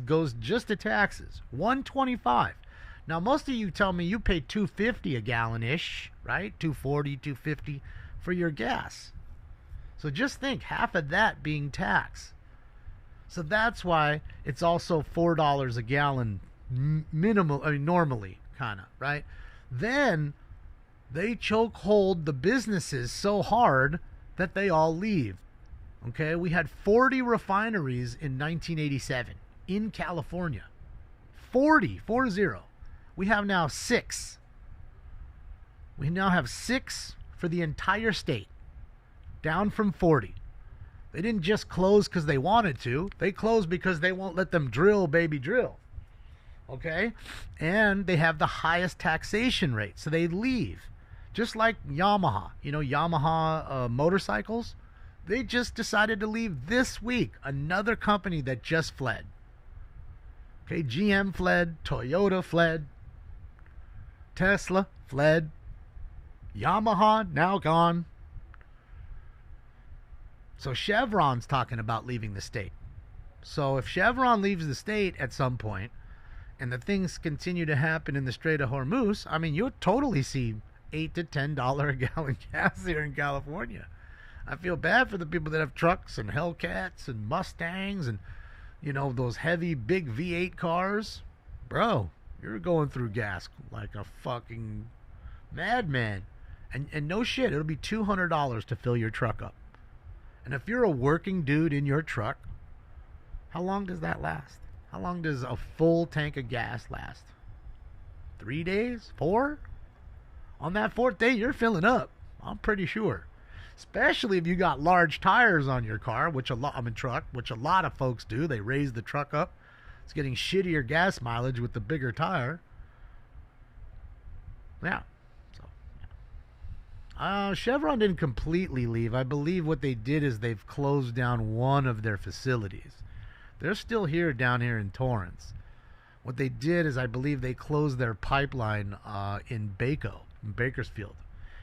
goes just to taxes. $1.25. Now most of you tell me you pay $2.50 a gallon-ish, right? $2.40, $2.50 for your gas. So just think, half of that being tax. So that's why it's also $4 a gallon minimal, I mean normally, kind of, right? Then they chokehold the businesses so hard that they all leave. Okay, we had 40 refineries in 1987 in California. 40. We have now 6. We now have 6 for the entire state, down from 40. They didn't just close because they wanted to. They closed because they won't let them drill, baby, drill. Okay? And they have the highest taxation rate, so they leave. Just like Yamaha. You know, Yamaha motorcycles? They just decided to leave this week. Another company that just fled. Okay, GM fled. Toyota fled. Tesla fled. Yamaha now gone. So Chevron's talking about leaving the state. So if Chevron leaves the state at some point, and the things continue to happen in the Strait of Hormuz, I mean, you'll totally see $8 to $10 a gallon gas here in California. I feel bad for the people that have trucks and Hellcats and Mustangs and, you know, those heavy big V8 cars. Bro, you're going through gas like a fucking madman. And no shit, it'll be $200 to fill your truck up. And if you're a working dude in your truck, how long does that last? How long does a full tank of gas last? 3 days? 4? On that 4th day, you're filling up. I'm pretty sure. Especially if you got large tires on your car, which a lot of folks do. They raise the truck up. It's getting shittier gas mileage with the bigger tire. Yeah. Chevron didn't completely leave. I believe what they did is they've closed down one of their facilities. They're still here down here in Torrance. What they did is I believe they closed their pipeline in Bakersfield.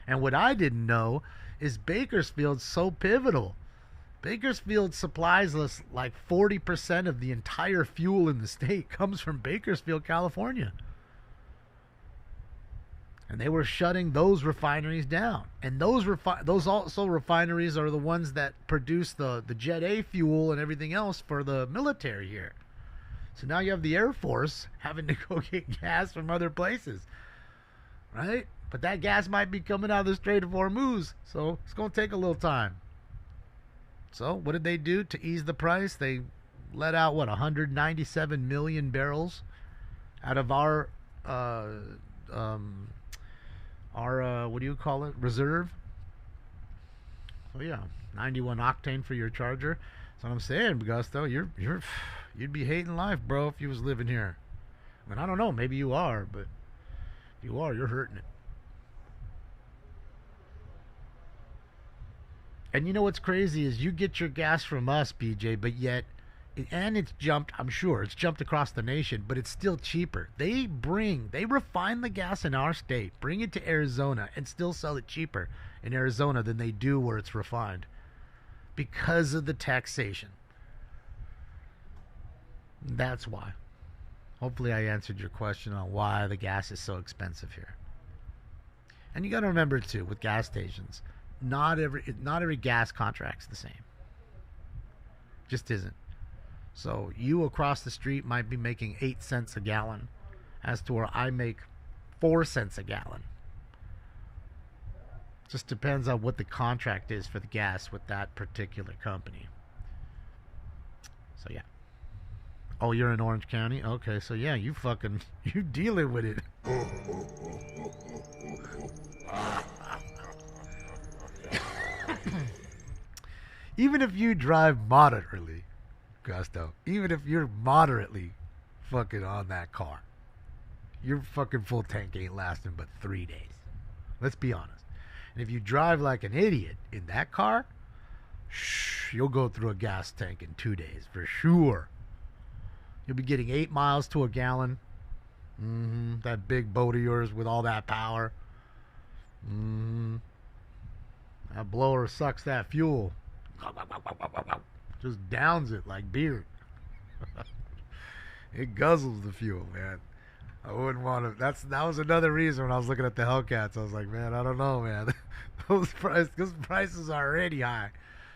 And what I didn't know is Bakersfield's so pivotal. Bakersfield supplies us like 40% of the entire fuel in the state comes from Bakersfield, California. And they were shutting those refineries down. And those also refineries are the ones that produce the Jet A fuel and everything else for the military here. So now you have the Air Force having to go get gas from other places. Right? But that gas might be coming out of the Strait of Hormuz. So it's going to take a little time. So what did they do to ease the price? They let out, 197 million barrels out of our what do you call it? Reserve. Oh yeah, 91 octane for your Charger. That's what I'm saying, Gusto. You'd be hating life, bro, if you was living here. I mean, I don't know. Maybe you are, but if you are, you're hurting it. And you know what's crazy is you get your gas from us, BJ, but yet, and it's jumped, I'm sure, it's jumped across the nation, but it's still cheaper. They refine the gas in our state, bring it to Arizona, and still sell it cheaper in Arizona than they do where it's refined because of the taxation. That's why. Hopefully I answered your question on why the gas is so expensive here. And you got to remember, too, with gas stations, not every gas contract's the same. Just isn't. So you across the street might be making 8 cents a gallon, as to where I make 4 cents a gallon. Just depends on what the contract is for the gas with that particular company. So yeah. Oh, you're in Orange County? Okay, so yeah, you dealing with it. Even if you drive moderately, Gusto, even if you're moderately fucking on that car, your fucking full tank ain't lasting but 3 days. Let's be honest. And if you drive like an idiot in that car, you'll go through a gas tank in 2 days for sure. You'll be getting 8 miles to a gallon. That big boat of yours with all that power. That blower sucks that fuel. Just downs it like beer. It guzzles the fuel, man. I wouldn't want to. That was another reason when I was looking at the Hellcats. I was like, man, I don't know, man. Those prices are already high.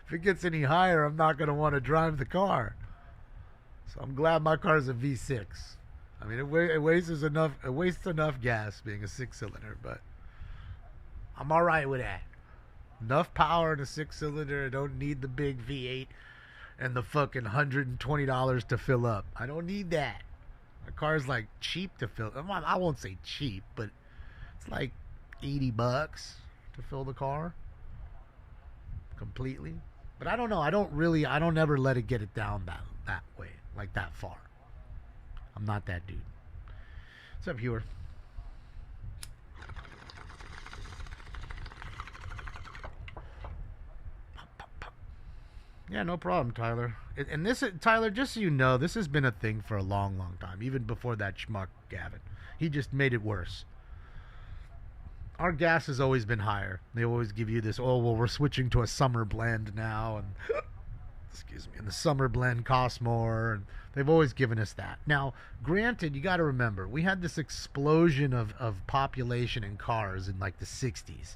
If it gets any higher, I'm not going to want to drive the car. So I'm glad my car's a V6. I mean, it wastes enough gas being a 6-cylinder, but I'm all right with that. Enough power in a 6-cylinder. I don't need the big V8 and the fucking $120 to fill up. I don't need that. My car's like cheap to fill. I won't say cheap, but it's like $80 to fill the car completely. But I don't know. I don't ever let it get it down that way, like that far. I'm not that dude. What's up, Hewer? Yeah, no problem, Tyler. And this, Tyler, just so you know, this has been a thing for a long, long time, even before that schmuck Gavin. He just made it worse. Our gas has always been higher. They always give you this, oh, well, we're switching to a summer blend now, and excuse me, and the summer blend costs more, and they've always given us that. Now, granted, you got to remember, we had this explosion of population in cars in like the 60s,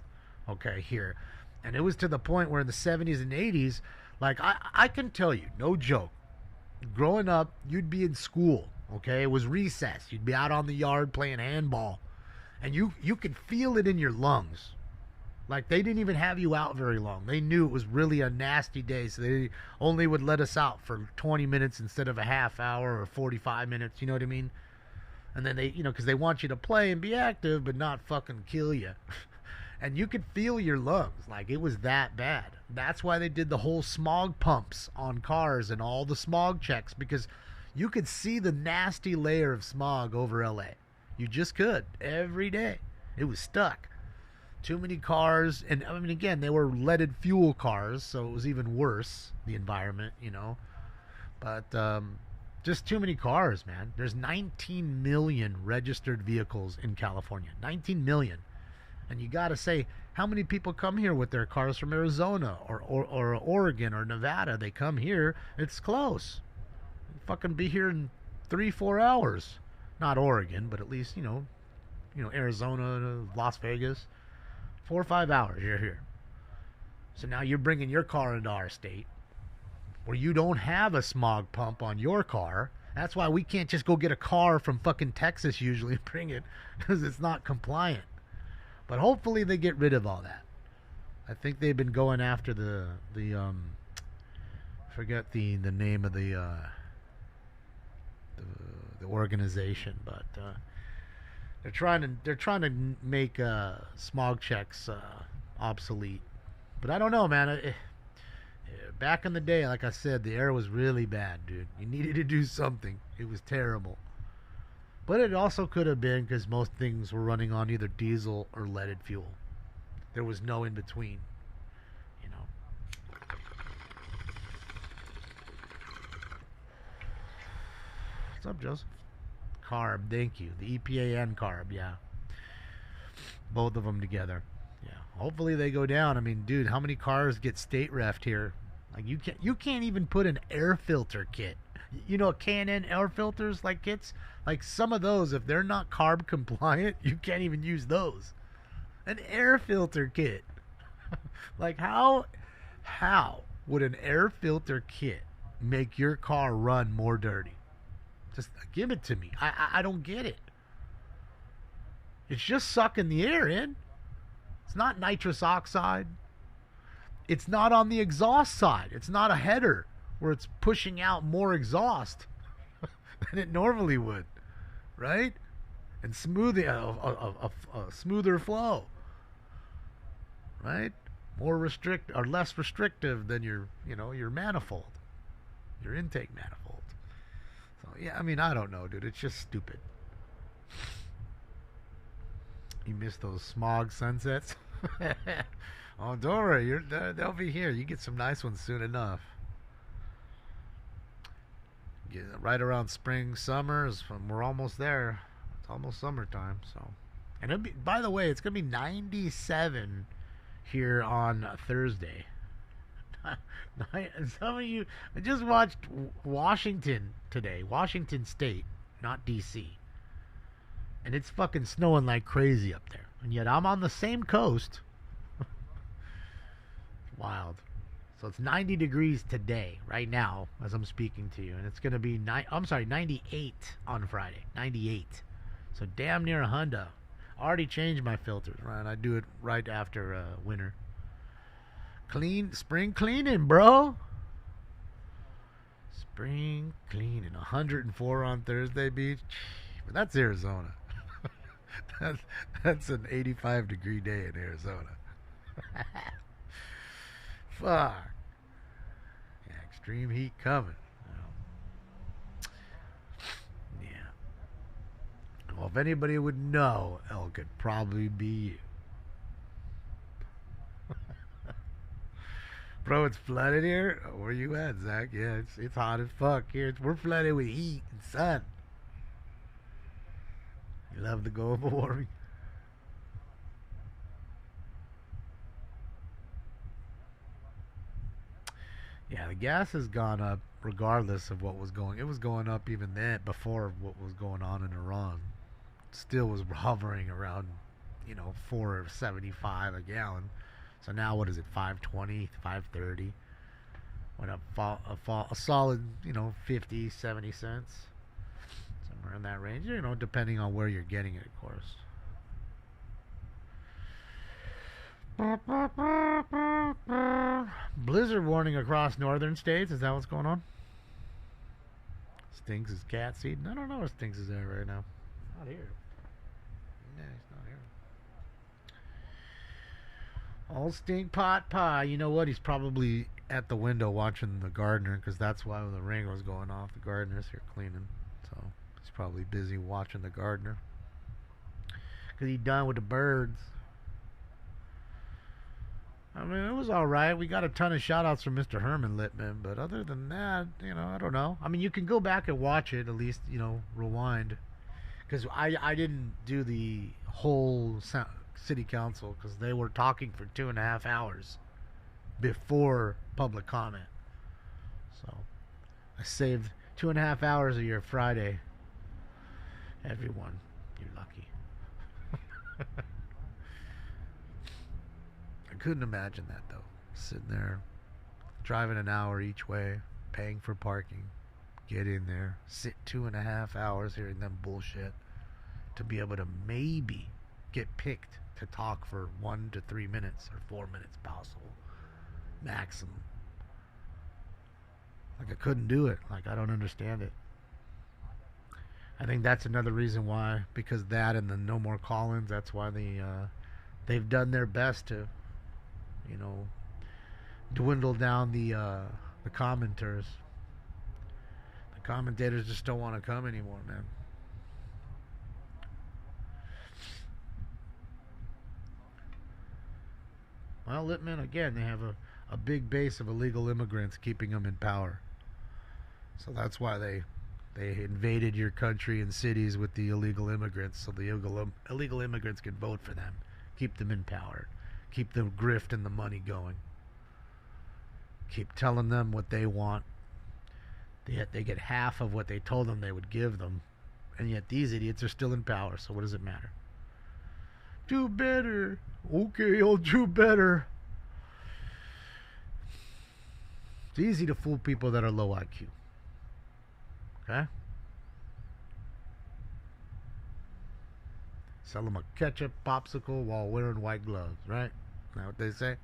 okay, here. And it was to the point where in the 70s and 80s, like, I can tell you, no joke, growing up, you'd be in school, okay? It was recess. You'd be out on the yard playing handball, and you could feel it in your lungs. Like, they didn't even have you out very long. They knew it was really a nasty day, so they only would let us out for 20 minutes instead of a half hour or 45 minutes, you know what I mean? And then they, because they want you to play and be active, but not fucking kill you. And you could feel your lungs. Like, it was that bad. That's why they did the whole smog pumps on cars and all the smog checks, because you could see the nasty layer of smog over LA. You just could. Every day. It was stuck. Too many cars. And, I mean, again, they were leaded fuel cars, so it was even worse, the environment, But just too many cars, man. There's 19 million registered vehicles in California. 19 million. And you got to say, how many people come here with their cars from Arizona or Oregon or Nevada? They come here. It's close. You fucking be here in 3-4 hours. Not Oregon, but at least, Arizona, Las Vegas. 4 or 5 hours, you're here. So now you're bringing your car into our state where you don't have a smog pump on your car. That's why we can't just go get a car from fucking Texas usually and bring it, because it's not compliant. But hopefully they get rid of all that. I think they've been going after the forget the name of the organization, but they're trying to make smog checks obsolete. But I don't know, man. Back in the day, like I said, the air was really bad, dude. You needed to do something. It was terrible. But it also could have been because most things were running on either diesel or leaded fuel. There was no in between, What's up, Joseph? CARB, thank you. The EPA and CARB, yeah. Both of them together. Yeah. Hopefully they go down. I mean, dude, how many cars get state refed here? Like you can't even put an air filter kit. K&N air filters like kits, like some of those, if they're not CARB compliant, you can't even use those. An air filter kit. Like how would an air filter kit make your car run more dirty? Just give it to me. I don't get it. It's just sucking the air in. It's not nitrous oxide. It's not on the exhaust side. It's not a header where it's pushing out more exhaust than it normally would, right? And smoothing a smoother flow, right? Less restrictive than your manifold, your intake manifold. So yeah, I mean, I don't know, dude. It's just stupid. You missed those smog sunsets. Oh, don't worry, they'll be here. You get some nice ones soon enough. Right around spring, summer, we're almost there. It's almost summertime, so. And by the way, it's gonna be 97 here on Thursday. Some of you, I just watched Washington today, Washington State, not DC, and it's fucking snowing like crazy up there. And yet I'm on the same coast. Wild. So it's 90 degrees today, right now, as I'm speaking to you. And it's going to be, 98 on Friday. 98. So damn near a hundo. I already changed my filters, right? I do it right after winter. Spring cleaning, bro. Spring cleaning. 104 on Thursday Beach. But that's Arizona. That's an 85 degree day in Arizona. Fuck. Yeah, extreme heat coming. Yeah. Well, if anybody would know, it could probably be you. Bro, it's flooded here. Where you at, Zach? Yeah, it's hot as fuck here. We're flooded with heat and sun. You love the global warming. Yeah, the gas has gone up regardless of what was going. It was going up even then before what was going on in Iran. Still was hovering around, $4.75 a gallon. So now what is it? $5.20, $5.30. Went up a solid, 50, 70 cents. Somewhere in that range, depending on where you're getting it, of course. Blizzard warning across northern states. Is that what's going on? Stinks is cat seed. I don't know where Stinks is at right now. Not here. Yeah, he's not here. Old stink pot pie. You know what? He's probably at the window watching the gardener, because that's why the ring was going off. The gardener's here cleaning. So he's probably busy watching the gardener. Because he's done with the birds. I mean, it was all right. We got a ton of shout-outs from Mr. Herman Littman, but other than that, I don't know. I mean, you can go back and watch it, at least, rewind. Because I didn't do the whole city council because they were talking for 2.5 hours before public comment. So I saved 2.5 hours of your Friday. Everyone, you're lucky. I couldn't imagine that, though. Sitting there, driving an hour each way, paying for parking, get in there, sit 2.5 hours hearing them bullshit to be able to maybe get picked to talk for 1 to 3 minutes or 4 minutes possible. Maximum. Like, I couldn't do it. Like, I don't understand it. I think that's another reason why, because that and the No More Call-ins, that's why they've done their best to, dwindle down the commenters. The commentators just don't want to come anymore, man. Well, Littman, again, they have a big base of illegal immigrants keeping them in power. So that's why they invaded your country and cities with the illegal immigrants, so the illegal immigrants can vote for them, keep them in power, keep the grift and the money going, keep telling them what they want. Yet they get half of what they told them they would give them, and yet these idiots are still in power, so what does it matter? Do better. Okay, I'll do better. It's easy to fool people that are low IQ. Okay? Sell them a ketchup popsicle while wearing white gloves, right? Isn't that what they say?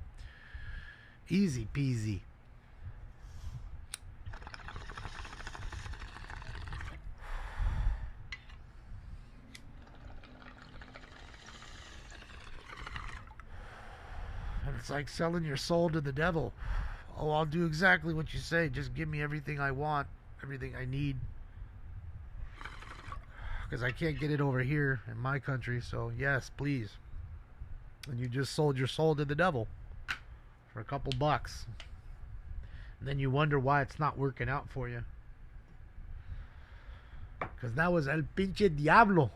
Easy peasy. And it's like selling your soul to the devil. Oh, I'll do exactly what you say. Just give me everything I want, everything I need. Because I can't get it over here in my country, so yes, please. And you just sold your soul to the devil for a couple bucks. And then you wonder why it's not working out for you. Because that was el pinche diablo.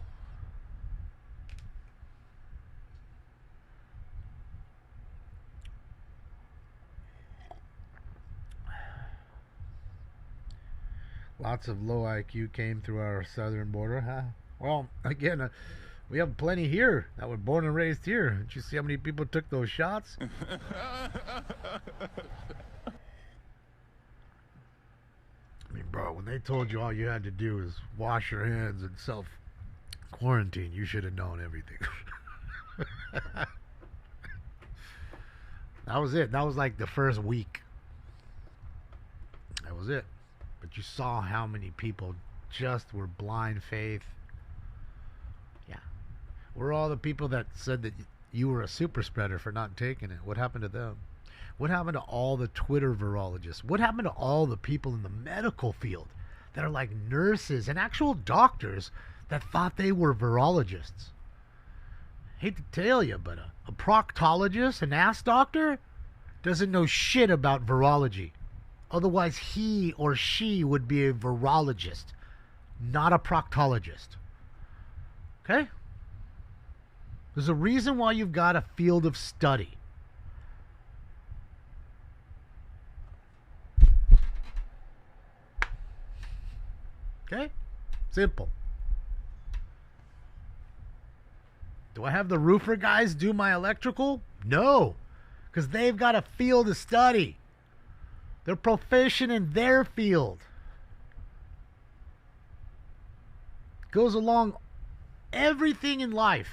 Lots of low IQ came through our southern border, huh? Well, again, we have plenty here that were born and raised here. Did you see how many people took those shots? I mean, bro, when they told you all you had to do is wash your hands and self-quarantine, you should have known everything. That was it. That was like the first week. That was it. But you saw how many people just were blind faith. Yeah. Where are all the people that said that you were a super spreader for not taking it? What happened to them? What happened to all the Twitter virologists? What happened to all the people in the medical field that are like nurses and actual doctors that thought they were virologists? Hate to tell you, but a proctologist, an ass doctor, doesn't know shit about virology. Otherwise, he or she would be a virologist, not a proctologist. Okay? There's a reason why you've got a field of study. Okay? Simple. Do I have the roofer guys do my electrical? No. Because they've got a field of study. They're proficient in their field. Goes along everything in life.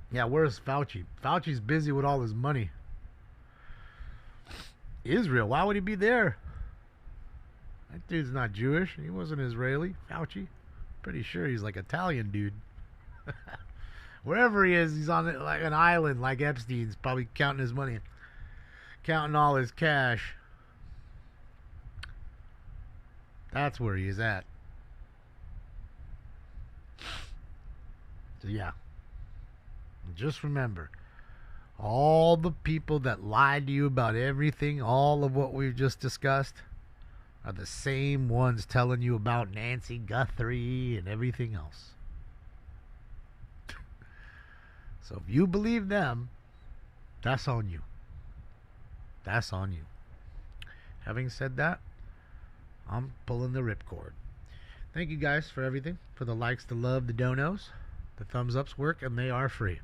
Yeah, where's Fauci? Fauci's busy with all his money. Israel, why would he be there? That dude's not Jewish. He wasn't Israeli. Fauci. Pretty sure he's like Italian dude. Wherever he is, he's on like an island like Epstein's, probably counting his money. Counting all his cash. That's where he's at. So yeah, just remember, all the people that lied to you about everything, all of what we've just discussed, are the same ones telling you about Nancy Guthrie and everything else. So if you believe them, that's on you. That's on you. Having said that, I'm pulling the ripcord. Thank you guys for everything, for the likes, the love, the donos. The thumbs ups work, and they are free.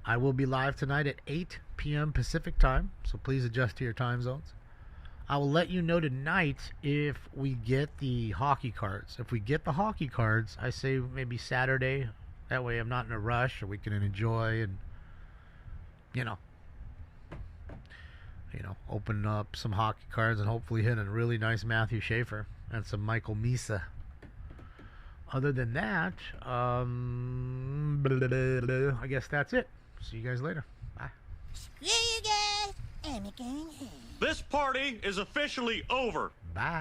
I will be live tonight at 8 p.m. Pacific time, so please adjust to your time zones. I will let you know tonight if we get the hockey cards. If we get the hockey cards, I say maybe Saturday. That way I'm not in a rush, or we can enjoy and, open up some hockey cards and hopefully hit a really nice Matthew Schaefer and some Michael Misa. Other than that, I guess that's it. See you guys later. Bye. This party is officially over. Bye.